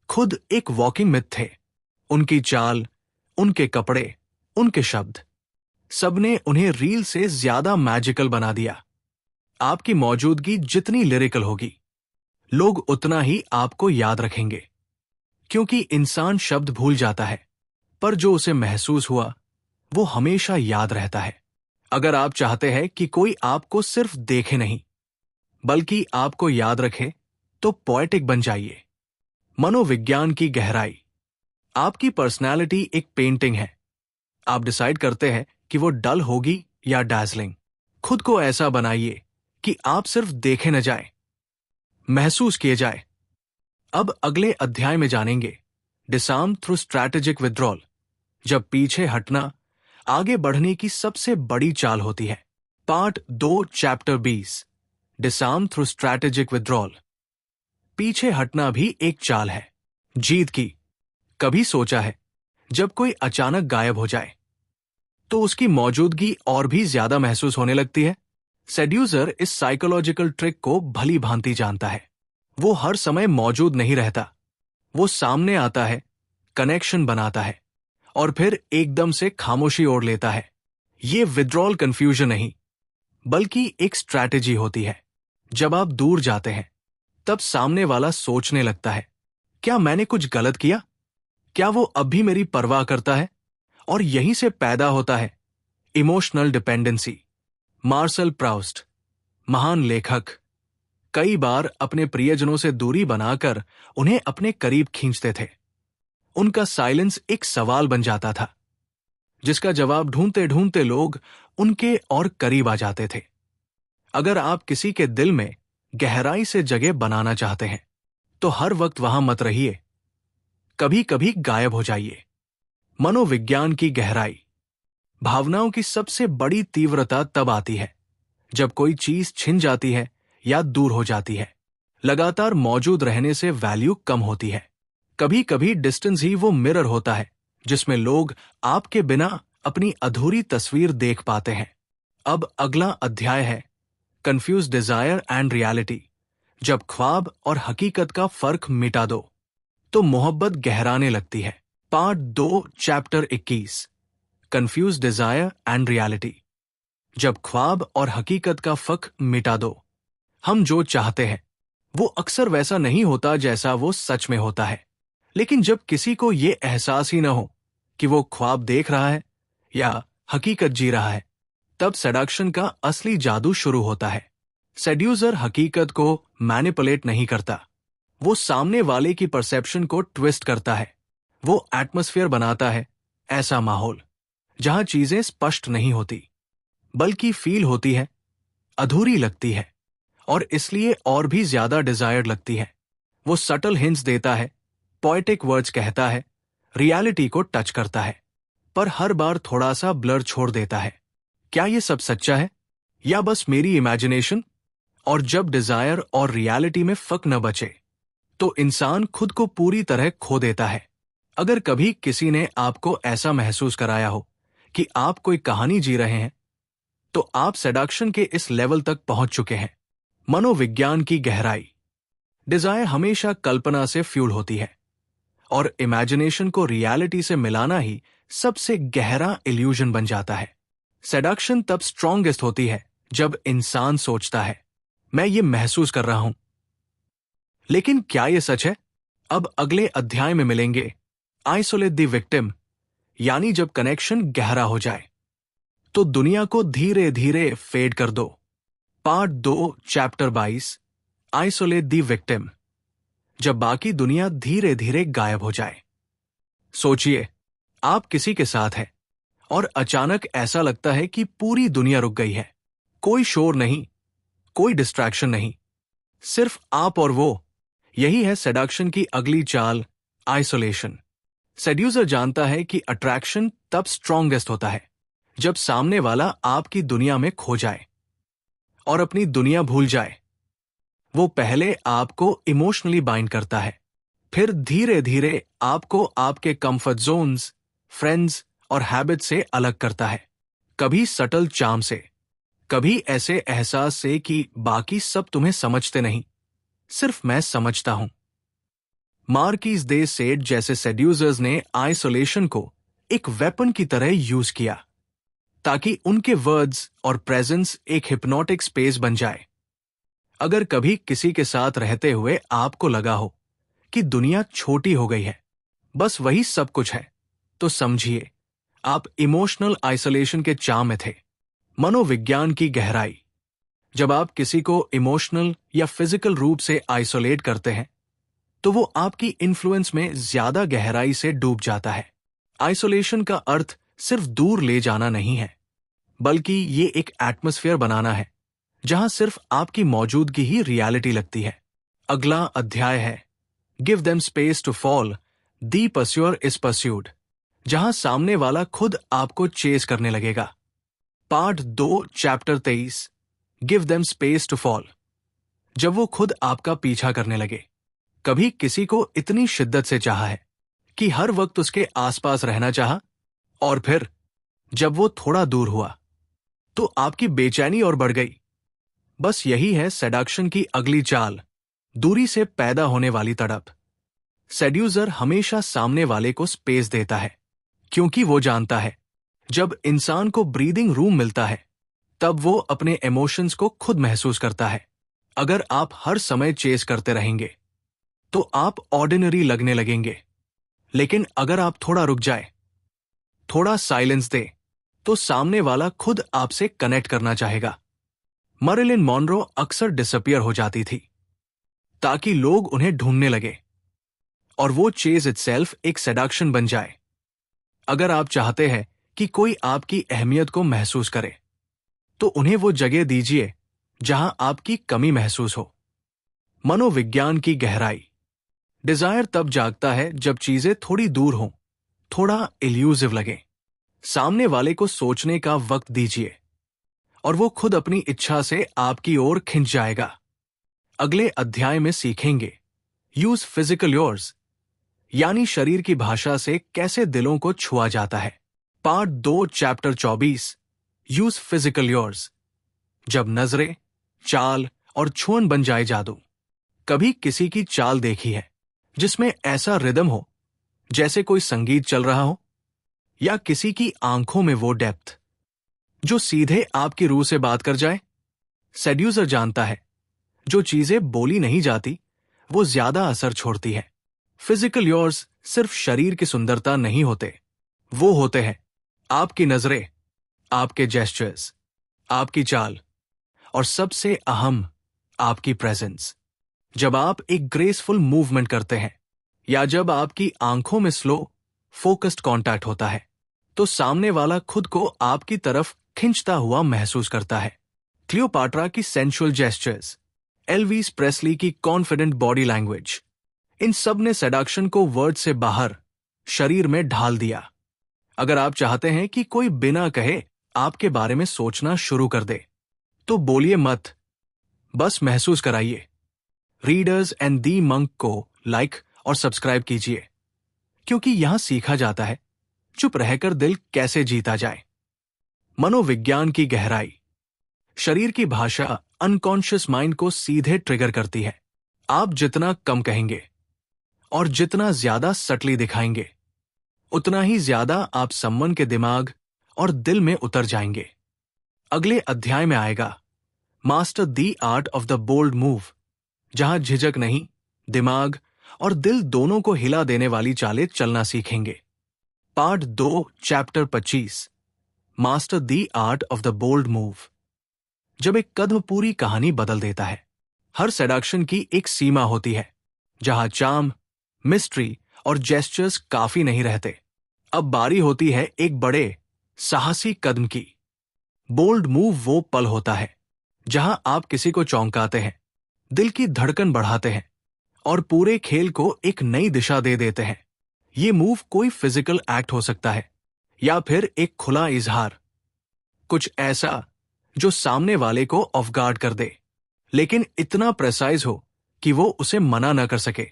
खुद एक वॉकिंग मिथ थे। उनकी चाल, उनके कपड़े, उनके शब्द, सबने उन्हें रील से ज्यादा मैजिकल बना दिया। आपकी मौजूदगी जितनी लिरिकल होगी, लोग उतना ही आपको याद रखेंगे, क्योंकि इंसान शब्द भूल जाता है, पर जो उसे महसूस हुआ वो हमेशा याद रहता है। अगर आप चाहते हैं कि कोई आपको सिर्फ देखे नहीं, बल्कि आपको याद रखे, तो पोएटिक बन जाइए। मनोविज्ञान की गहराई। आपकी पर्सनैलिटी एक पेंटिंग है। आप डिसाइड करते हैं कि वो डल होगी या डैज़लिंग। खुद को ऐसा बनाइए कि आप सिर्फ देखे न जाए, महसूस किए जाए। अब अगले अध्याय में जानेंगे डिसआर्म थ्रू स्ट्रैटेजिक विथड्रॉल। जब पीछे हटना आगे बढ़ने की सबसे बड़ी चाल होती है। Part 2 chapter 20 disarm through strategic withdrawal. पीछे हटना भी एक चाल है जीत की। कभी सोचा है जब कोई अचानक गायब हो जाए तो उसकी मौजूदगी और भी ज्यादा महसूस होने लगती है। सेड्यूसर इस साइकोलॉजिकल ट्रिक को भली भांति जानता है। वो हर समय मौजूद नहीं रहता, वो सामने आता है, कनेक्शन बनाता है और फिर एकदम से खामोशी ओढ़ लेता है। ये विथड्रॉल कंफ्यूजन नहीं, बल्कि एक स्ट्रैटेजी होती है। जब आप दूर जाते हैं, तब सामने वाला सोचने लगता है, क्या मैंने कुछ गलत किया? क्या वो अब भी मेरी परवाह करता है? और यहीं से पैदा होता है इमोशनल डिपेंडेंसी। मार्शल प्राउस्ट, महान लेखक, कई बार अपने प्रियजनों से दूरी बनाकर उन्हें अपने करीब खींचते थे। उनका साइलेंस एक सवाल बन जाता था, जिसका जवाब ढूंढते ढूंढते लोग उनके और करीब आ जाते थे। अगर आप किसी के दिल में गहराई से जगह बनाना चाहते हैं, तो हर वक्त वहां मत रहिए, कभी कभी गायब हो जाइए। मनोविज्ञान की गहराई। भावनाओं की सबसे बड़ी तीव्रता तब आती है जब कोई चीज छिन जाती है या दूर हो जाती है। लगातार मौजूद रहने से वैल्यू कम होती है। कभी कभी डिस्टेंस ही वो मिरर होता है जिसमें लोग आपके बिना अपनी अधूरी तस्वीर देख पाते हैं। अब अगला अध्याय है कंफ्यूज डिजायर एंड रियलिटी। जब ख्वाब और हकीकत का फर्क मिटा दो, तो मोहब्बत गहराने लगती है। Part 2 chapter 21 confuse desire and reality. जब ख्वाब और हकीकत का फर्क मिटा दो, हम जो चाहते हैं वो अक्सर वैसा नहीं होता जैसा वो सच में होता है। लेकिन जब किसी को ये एहसास ही न हो कि वो ख्वाब देख रहा है या हकीकत जी रहा है, तब सेडक्शन का असली जादू शुरू होता है। सेड्यूसर हकीकत को मैनिपुलेट नहीं करता, वो सामने वाले की परसेप्शन को ट्विस्ट करता है। वो एटमॉस्फेयर बनाता है, ऐसा माहौल जहां चीजें स्पष्ट नहीं होती, बल्कि फील होती है, अधूरी लगती है और इसलिए और भी ज्यादा डिजायर्ड लगती है। वो सटल हिंट्स देता है, पोएटिक वर्ड्स कहता है, रियलिटी को टच करता है, पर हर बार थोड़ा सा ब्लर छोड़ देता है। क्या ये सब सच्चा है या बस मेरी इमेजिनेशन? और जब डिजायर और रियलिटी में फर्क न बचे, तो इंसान खुद को पूरी तरह खो देता है। अगर कभी किसी ने आपको ऐसा महसूस कराया हो कि आप कोई कहानी जी रहे हैं, तो आप सेडक्शन के इस लेवल तक पहुंच चुके हैं। मनोविज्ञान की गहराई। डिजायर हमेशा कल्पना से फ्यूल होती है और इमेजिनेशन को रियलिटी से मिलाना ही सबसे गहरा इल्यूजन बन जाता है। सेडक्शन तब स्ट्रॉन्गेस्ट होती है जब इंसान सोचता है, मैं ये महसूस कर रहा हूं। लेकिन क्या ये सच है? अब अगले अध्याय में मिलेंगे आइसोलेट द विक्टिम, यानी जब कनेक्शन गहरा हो जाए तो दुनिया को धीरे धीरे फेड कर दो। Part 2 chapter 22 isolate the victim. जब बाकी दुनिया धीरे धीरे गायब हो जाए। सोचिए, आप किसी के साथ हैं और अचानक ऐसा लगता है कि पूरी दुनिया रुक गई है। कोई शोर नहीं, कोई डिस्ट्रैक्शन नहीं, सिर्फ आप और वो। यही है सेडक्शन की अगली चाल, आइसोलेशन। सेड्यूसर जानता है कि अट्रैक्शन तब स्ट्रॉन्गेस्ट होता है जब सामने वाला आपकी दुनिया में खो जाए और अपनी दुनिया भूल जाए। वो पहले आपको इमोशनली बाइंड करता है, फिर धीरे धीरे आपको आपके कंफर्ट जोन्स, फ्रेंड्स और हैबिट से अलग करता है। कभी सटल चार्म से, कभी ऐसे एहसास से कि बाकी सब तुम्हें समझते नहीं, सिर्फ मैं समझता हूं। मार्कीज दे सेड जैसे सेड्यूसर्स ने आइसोलेशन को एक वेपन की तरह यूज किया ताकि उनके वर्ड्स और प्रेजेंस एक हिप्नोटिक स्पेस बन जाए। अगर कभी किसी के साथ रहते हुए आपको लगा हो कि दुनिया छोटी हो गई है, बस वही सब कुछ है, तो समझिए आप इमोशनल आइसोलेशन के चार्म में थे। मनोविज्ञान की गहराई। जब आप किसी को इमोशनल या फिजिकल रूप से आइसोलेट करते हैं तो वो आपकी इन्फ्लुएंस में ज्यादा गहराई से डूब जाता है। आइसोलेशन का अर्थ सिर्फ दूर ले जाना नहीं है, बल्कि ये एक एटमॉस्फेयर बनाना है जहां सिर्फ आपकी मौजूदगी ही रियलिटी लगती है। अगला अध्याय है give them space to fall, the pursuer is pursued, जहां सामने वाला खुद आपको चेस करने लगेगा। Part 2 chapter 23 give them space to fall. जब वो खुद आपका पीछा करने लगे। कभी किसी को इतनी शिद्दत से चाहा है कि हर वक्त उसके आसपास रहना चाहा, और फिर जब वो थोड़ा दूर हुआ तो आपकी बेचैनी और बढ़ गई। बस यही है सेडक्शन की अगली चाल, दूरी से पैदा होने वाली तड़प। सेड्यूसर हमेशा सामने वाले को स्पेस देता है क्योंकि वो जानता है जब इंसान को ब्रीदिंग रूम मिलता है तब वो अपने इमोशंस को खुद महसूस करता है। अगर आप हर समय चेस करते रहेंगे तो आप ऑर्डिनरी लगने लगेंगे, लेकिन अगर आप थोड़ा रुक जाए, थोड़ा साइलेंस दे, तो सामने वाला खुद आपसे कनेक्ट करना चाहेगा। मरिलिन मॉनरो अक्सर डिसअपियर हो जाती थी ताकि लोग उन्हें ढूंढने लगे और वो चेज इटसेल्फ एक सेडक्शन बन जाए। अगर आप चाहते हैं कि कोई आपकी अहमियत को महसूस करे तो उन्हें वो जगह दीजिए जहां आपकी कमी महसूस हो। मनोविज्ञान की गहराई। डिजायर तब जागता है जब चीजें थोड़ी दूर हों, थोड़ा इल्यूसिव लगे। सामने वाले को सोचने का वक्त दीजिए और वो खुद अपनी इच्छा से आपकी ओर खिंच जाएगा। अगले अध्याय में सीखेंगे यूज फिजिकल योर्स, यानी शरीर की भाषा से कैसे दिलों को छुआ जाता है। Part 2 chapter 24 use physical yours. जब नजरें, चाल और छुअन बन जाए जादू। कभी किसी की चाल देखी है जिसमें ऐसा रिदम हो जैसे कोई संगीत चल रहा हो, या किसी की आंखों में वो डेप्थ जो सीधे आपकी रूह से बात कर जाए। सेड्यूसर जानता है जो चीजें बोली नहीं जाती वो ज्यादा असर छोड़ती है। फिजिकल योर्स सिर्फ शरीर की सुंदरता नहीं होते, वो होते हैं आपकी नजरें, आपके जेस्चर्स, आपकी चाल और सबसे अहम आपकी प्रेजेंस। जब आप एक ग्रेसफुल मूवमेंट करते हैं या जब आपकी आंखों में स्लो फोकस्ड कांटेक्ट होता है तो सामने वाला खुद को आपकी तरफ खिंचता हुआ महसूस करता है। क्लियोपाट्रा की सेंसुअल जेस्चर्स, एल्विस प्रेस्ली की कॉन्फिडेंट बॉडी लैंग्वेज, इन सब ने सेडक्शन को वर्ड से बाहर शरीर में ढाल दिया। अगर आप चाहते हैं कि कोई बिना कहे आपके बारे में सोचना शुरू कर दे तो बोलिए मत, बस महसूस कराइए। रीडर्स एंड दी मंक को लाइक और सब्सक्राइब कीजिए, क्योंकि यहां सीखा जाता है चुप रहकर दिल कैसे जीता जाए। मनोविज्ञान की गहराई। शरीर की भाषा अनकॉन्शियस माइंड को सीधे ट्रिगर करती है। आप जितना कम कहेंगे और जितना ज्यादा सटली दिखाएंगे, उतना ही ज्यादा आप सम्मन के दिमाग और दिल में उतर जाएंगे। अगले अध्याय में आएगा master the art of the bold move, जहां झिझक नहीं, दिमाग और दिल दोनों को हिला देने वाली चालें चलना सीखेंगे। Part 2 chapter 25 master the art of the bold move. जब एक कदम पूरी कहानी बदल देता है। हर सेडक्शन की एक सीमा होती है जहां चार्म, मिस्ट्री और जेस्चर्स काफी नहीं रहते। अब बारी होती है एक बड़े, साहसी कदम की। बोल्ड मूव वो पल होता है जहां आप किसी को चौंकाते हैं, दिल की धड़कन बढ़ाते हैं और पूरे खेल को एक नई दिशा दे देते हैं। ये मूव कोई फिजिकल एक्ट हो सकता है या फिर एक खुला इजहार, कुछ ऐसा जो सामने वाले को ऑफ गार्ड कर दे, लेकिन इतना प्रेसाइज हो कि वो उसे मना न कर सके।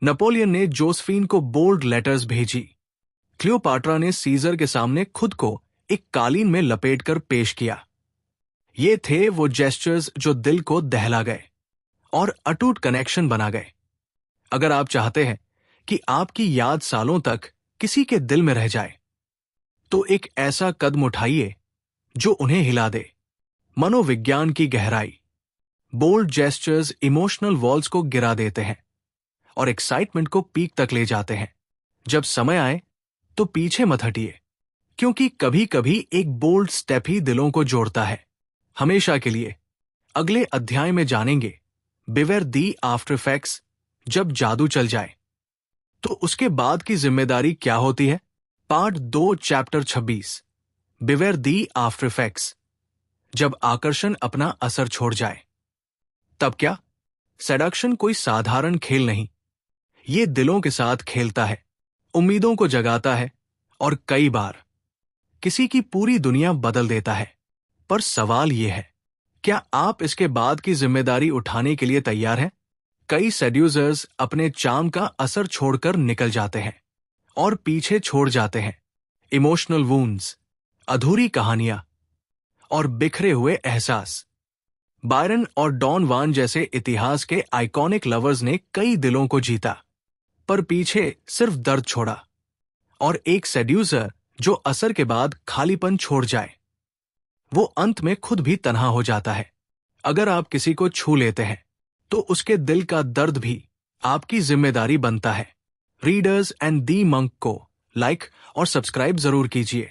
नेपोलियन ने जोसेफिन को बोल्ड लेटर्स भेजी। क्लियोपाट्रा ने सीजर के सामने खुद को एक कालीन में लपेटकर पेश किया। ये थे वो जेस्चर्स जो दिल को दहला गए और अटूट कनेक्शन बना गए। अगर आप चाहते हैं कि आपकी याद सालों तक किसी के दिल में रह जाए, तो एक ऐसा कदम उठाइए जो उन्हें हिला दे। मनोविज्ञान की गहराई। बोल्ड जेस्चर्स इमोशनल वॉल्स को गिरा देते हैं और एक्साइटमेंट को पीक तक ले जाते हैं। जब समय आए तो पीछे मत हटिए, क्योंकि कभी कभी एक बोल्ड स्टेप ही दिलों को जोड़ता है, हमेशा के लिए। अगले अध्याय में जानेंगे बिवेयर दी आफ्टर इफेक्ट्स, जब जादू चल जाए तो उसके बाद की जिम्मेदारी क्या होती है। पार्ट 2 चैप्टर 26, बिवेयर दी आफ्टर इफेक्ट्स, जब आकर्षण अपना असर छोड़ जाए। तब क्या? सेडक्शन कोई साधारण खेल नहीं, ये दिलों के साथ खेलता है, उम्मीदों को जगाता है और कई बार किसी की पूरी दुनिया बदल देता है। पर सवाल यह है, क्या आप इसके बाद की जिम्मेदारी उठाने के लिए तैयार हैं? कई सेड्यूसर्स अपने चार्म का असर छोड़कर निकल जाते हैं और पीछे छोड़ जाते हैं इमोशनल वूंड्स, अधूरी कहानियां और बिखरे हुए एहसास। बायरन और डॉन वान जैसे इतिहास के आइकॉनिक लवर्स ने कई दिलों को जीता, पर पीछे सिर्फ दर्द छोड़ा। और एक सेड्यूसर जो असर के बाद खालीपन छोड़ जाए, वो अंत में खुद भी तन्हा हो जाता है। अगर आप किसी को छू लेते हैं तो उसके दिल का दर्द भी आपकी जिम्मेदारी बनता है। रीडर्स एंड दी मंक को लाइक और सब्सक्राइब जरूर कीजिए,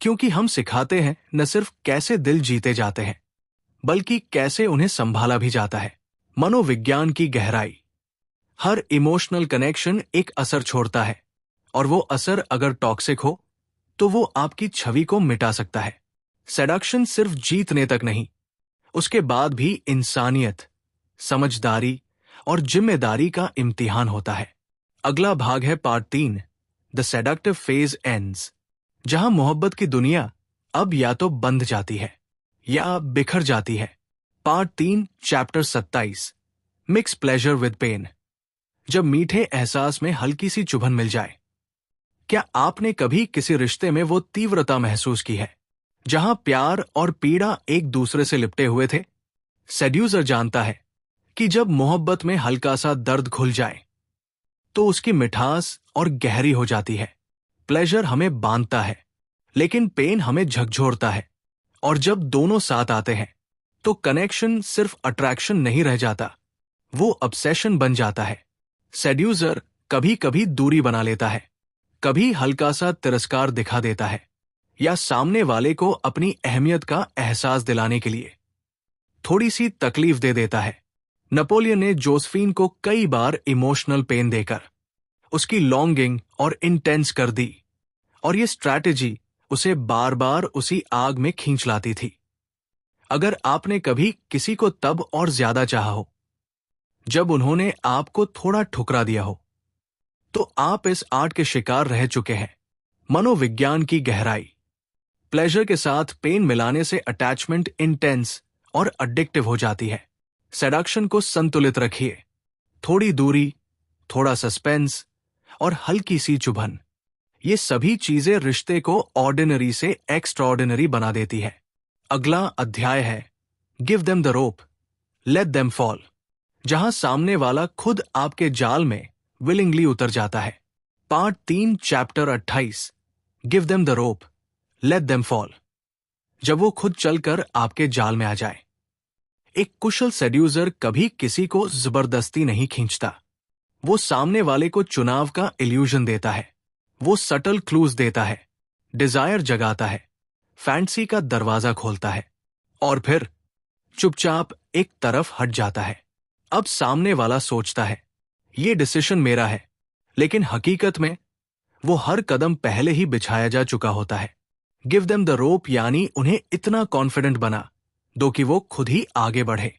क्योंकि हम सिखाते हैं न सिर्फ कैसे दिल जीते जाते हैं, बल्कि कैसे उन्हें संभाला भी जाता है। मनोविज्ञान की गहराई। हर इमोशनल कनेक्शन एक असर छोड़ता है, और वो असर अगर टॉक्सिक हो तो वो आपकी छवि को मिटा सकता है। सेडक्शन सिर्फ जीतने तक नहीं, उसके बाद भी इंसानियत, समझदारी और जिम्मेदारी का इम्तिहान होता है। अगला भाग है part 3, the seductive phase ends, जहां मोहब्बत की दुनिया अब या तो बंध जाती है या बिखर जाती है। Part 3 chapter 27, mix pleasure with pain, जब मीठे एहसास में हल्की सी चुभन मिल जाए। क्या आपने कभी किसी रिश्ते में वो तीव्रता महसूस की है जहां प्यार और पीड़ा एक दूसरे से लिपटे हुए थे? सेड्यूसर जानता है कि जब मोहब्बत में हल्का सा दर्द घुल जाए तो उसकी मिठास और गहरी हो जाती है। प्लेजर हमें बांधता है, लेकिन पेन हमें झकझोरता है। और जब दोनों साथ आते हैं तो कनेक्शन सिर्फ अट्रैक्शन नहीं रह जाता, वो ऑब्सेशन बन जाता है। सेड्यूसर कभी कभी दूरी बना लेता है, कभी हल्का सा तिरस्कार दिखा देता है, या सामने वाले को अपनी अहमियत का एहसास दिलाने के लिए थोड़ी सी तकलीफ दे देता है। नेपोलियन ने जोसेफिन को कई बार इमोशनल पेन देकर उसकी लॉन्गिंग और इंटेंस कर दी, और ये स्ट्रैटेजी उसे बार बार उसी आग में खींच लाती थी। अगर आपने कभी किसी को तब और ज्यादा चाहा हो जब उन्होंने आपको थोड़ा ठुकरा दिया हो, तो आप इस आर्ट के शिकार रह चुके हैं। मनोविज्ञान की गहराई। प्लेजर के साथ पेन मिलाने से अटैचमेंट इंटेंस और एडिक्टिव हो जाती है। सेडक्शन को संतुलित रखिए, थोड़ी दूरी, थोड़ा सस्पेंस और हल्की सी चुभन, ये सभी चीजें रिश्ते को ऑर्डिनरी से एक्स्ट्राऑर्डिनरी बना देती है। अगला अध्याय है give them the rope, let them fall, जहां सामने वाला खुद आपके जाल में विलिंगली उतर जाता है। Part 3 chapter 28, give them the rope, let them fall, जब वो खुद चलकर आपके जाल में आ जाए। एक कुशल सेड्यूसर कभी किसी को जबरदस्ती नहीं खींचता, वो सामने वाले को चुनाव का इल्यूजन देता है, वो सटल क्लूज देता है, डिजायर जगाता है, फैंटेसी का दरवाजा खोलता है, और फिर चुपचाप एक तरफ हट जाता है। अब सामने वाला सोचता है, ये डिसीजन मेरा है, लेकिन हकीकत में वो हर कदम पहले ही बिछाया जा चुका होता है। गिव देम द रोप, यानी उन्हें इतना कॉन्फिडेंट बना दो कि वो खुद ही आगे बढ़े।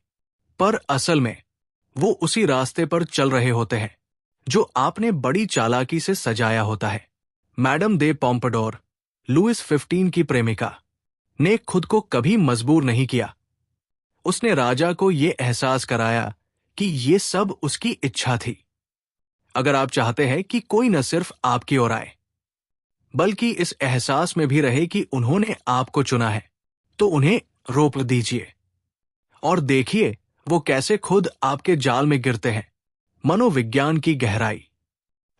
पर असल में वो उसी रास्ते पर चल रहे होते हैं जो आपने बड़ी चालाकी से सजाया होता है। मैडम दे पॉम्पडोर, लुइस 15 की प्रेमिका, ने खुद को कभी मजबूर नहीं किया। उसने राजा को यह एहसास कराया कि ये सब उसकी इच्छा थी। अगर आप चाहते हैं कि कोई न सिर्फ आपकी ओर आए, बल्कि इस एहसास में भी रहे कि उन्होंने आपको चुना है, तो उन्हें रोक दीजिए और देखिए वो कैसे खुद आपके जाल में गिरते हैं। मनोविज्ञान की गहराई।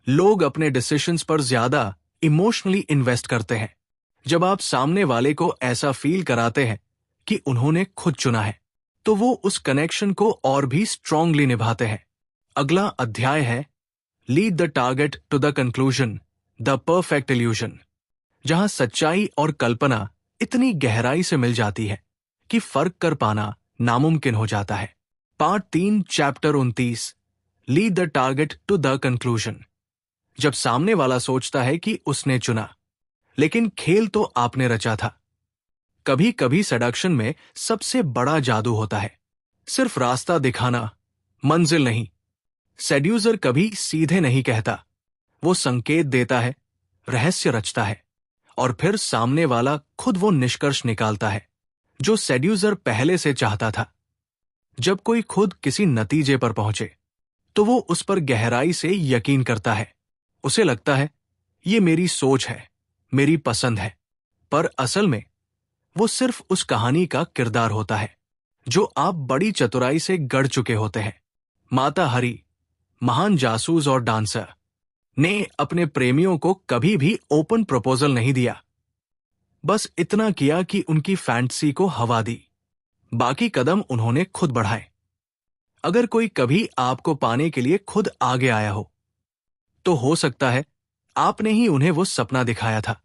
लोग अपने डिसीजंस पर ज्यादा इमोशनली इन्वेस्ट करते हैं। जब आप सामने वाले को ऐसा फील कराते हैं कि उन्होंने खुद चुना है, तो वो उस कनेक्शन को और भी स्ट्रांगली निभाते हैं। अगला अध्याय है lead the target to the conclusion, the perfect illusion, जहां सच्चाई और कल्पना इतनी गहराई से मिल जाती है कि फर्क कर पाना नामुमकिन हो जाता है। Part 3, chapter 29, lead the target to the conclusion. जब सामने वाला सोचता है कि उसने चुना, लेकिन खेल तो आपने रचा था। कभी कभी सेडक्शन में सबसे बड़ा जादू होता है सिर्फ रास्ता दिखाना, मंजिल नहीं। सेड्यूसर कभी सीधे नहीं कहता, वो संकेत देता है, रहस्य रचता है, और फिर सामने वाला खुद वो निष्कर्ष निकालता है जो सेड्यूसर पहले से चाहता था। जब कोई खुद किसी नतीजे पर पहुंचे, तो वो उस पर गहराई से यकीन करता है। उसे लगता है ये मेरी सोच है, मेरी पसंद है, पर असल में वो सिर्फ उस कहानी का किरदार होता है जो आप बड़ी चतुराई से गढ़ चुके होते हैं। माता हरी, महान जासूस और डांसर, ने अपने प्रेमियों को कभी भी ओपन प्रपोजल नहीं दिया। बस इतना किया कि उनकी फैंटेसी को हवा दी, बाकी कदम उन्होंने खुद बढ़ाए। अगर कोई कभी आपको पाने के लिए खुद आगे आया हो, तो हो सकता है आपने ही उन्हें वो सपना दिखाया था।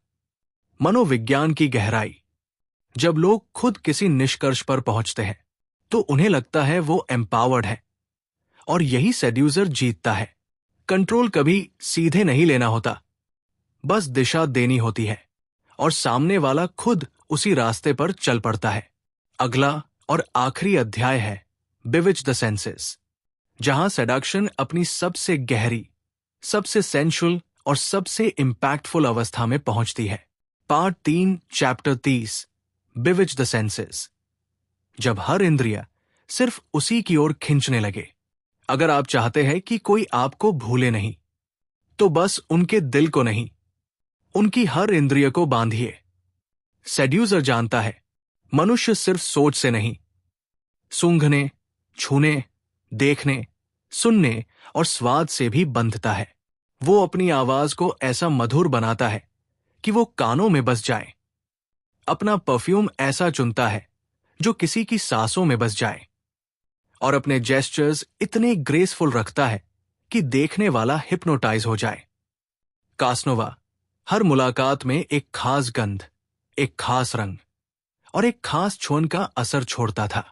मनोविज्ञान की गहराई। जब लोग खुद किसी निष्कर्ष पर पहुंचते हैं, तो उन्हें लगता है वो एम्पावर्ड है, और यही सेड्यूसर जीतता है। कंट्रोल कभी सीधे नहीं लेना होता, बस दिशा देनी होती है, और सामने वाला खुद उसी रास्ते पर चल पड़ता है। अगला और आखिरी अध्याय है बिविच द सेंसेस, जहां सेडक्शन अपनी सबसे गहरी, सबसे सेंशुअल और सबसे इंपैक्टफुल अवस्था में पहुंचती है। Part 3, chapter 30, bewitch the senses. जब हर इंद्रिय सिर्फ उसी की ओर खींचने लगे। अगर आप चाहते हैं कि कोई आपको भूले नहीं, तो बस उनके दिल को नहीं, उनकी हर इंद्रिय को बांधिए। सेड्यूसर जानता है मनुष्य सिर्फ सोच से नहीं, सूंघने, छूने, देखने, सुनने और स्वाद से भी बंधता है। वो अपनी आवाज को ऐसा मधुर बनाता है कि वो कानों में बस जाए। अपना परफ्यूम ऐसा चुनता है जो किसी की सांसों में बस जाए, और अपने जेस्चर्स इतने ग्रेसफुल रखता है कि देखने वाला हिप्नोटाइज हो जाए। कास्नोवा हर मुलाकात में एक खास गंध, एक खास रंग और एक खास छुअन का असर छोड़ता था,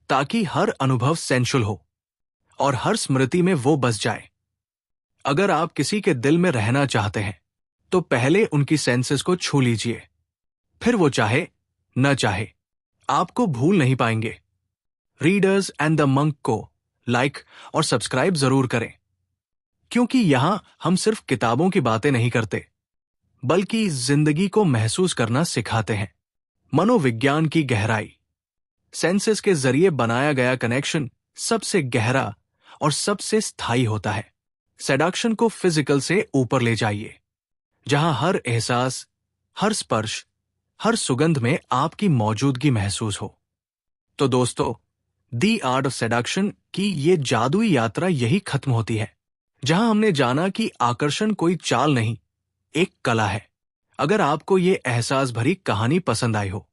ताकि हर अनुभव सेंशुअल हो और हर स्मृति में वो बस जाए। अगर आप किसी के दिल में रहना चाहते हैं, तो पहले उनकी सेंसेस को छू लीजिए, फिर वो चाहे न चाहे आपको भूल नहीं पाएंगे। रीडर्स एंड द मंक को लाइक और सब्सक्राइब जरूर करें, क्योंकि यहां हम सिर्फ किताबों की बातें नहीं करते, बल्कि जिंदगी को महसूस करना सिखाते हैं। मनोविज्ञान की गहराई। सेंसेस के जरिए बनाया गया कनेक्शन सबसे गहरा और सबसे स्थायी होता है। सेडक्शन को फिजिकल से ऊपर ले जाइए, जहां हर एहसास, हर स्पर्श, हर सुगंध में आपकी मौजूदगी महसूस हो। तो दोस्तों, दी आर्ट ऑफ सेडक्शन की ये जादुई यात्रा यही खत्म होती है, जहां हमने जाना कि आकर्षण कोई चाल नहीं, एक कला है। अगर आपको ये एहसास भरी कहानी पसंद आई हो,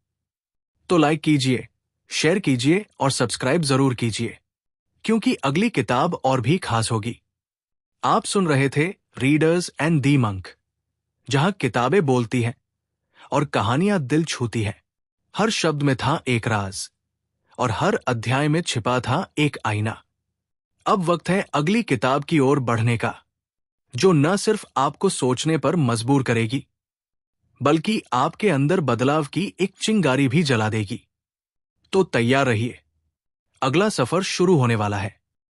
तो लाइक कीजिए, शेयर कीजिए और सब्सक्राइब जरूर कीजिए, क्योंकि अगली किताब और भी खास होगी। आप सुन रहे थे रीडर्स एंड दी मंक, जहां किताबें बोलती हैं और कहानियां दिल छूती हैं। हर शब्द में था एक राज, और हर अध्याय में छिपा था एक आईना। अब वक्त है अगली किताब की ओर बढ़ने का, जो न सिर्फ आपको सोचने पर मजबूर करेगी, बल्कि आपके अंदर बदलाव की एक चिंगारी भी जला देगी। तो तैयार रहिए, अगला सफर शुरू होने वाला है।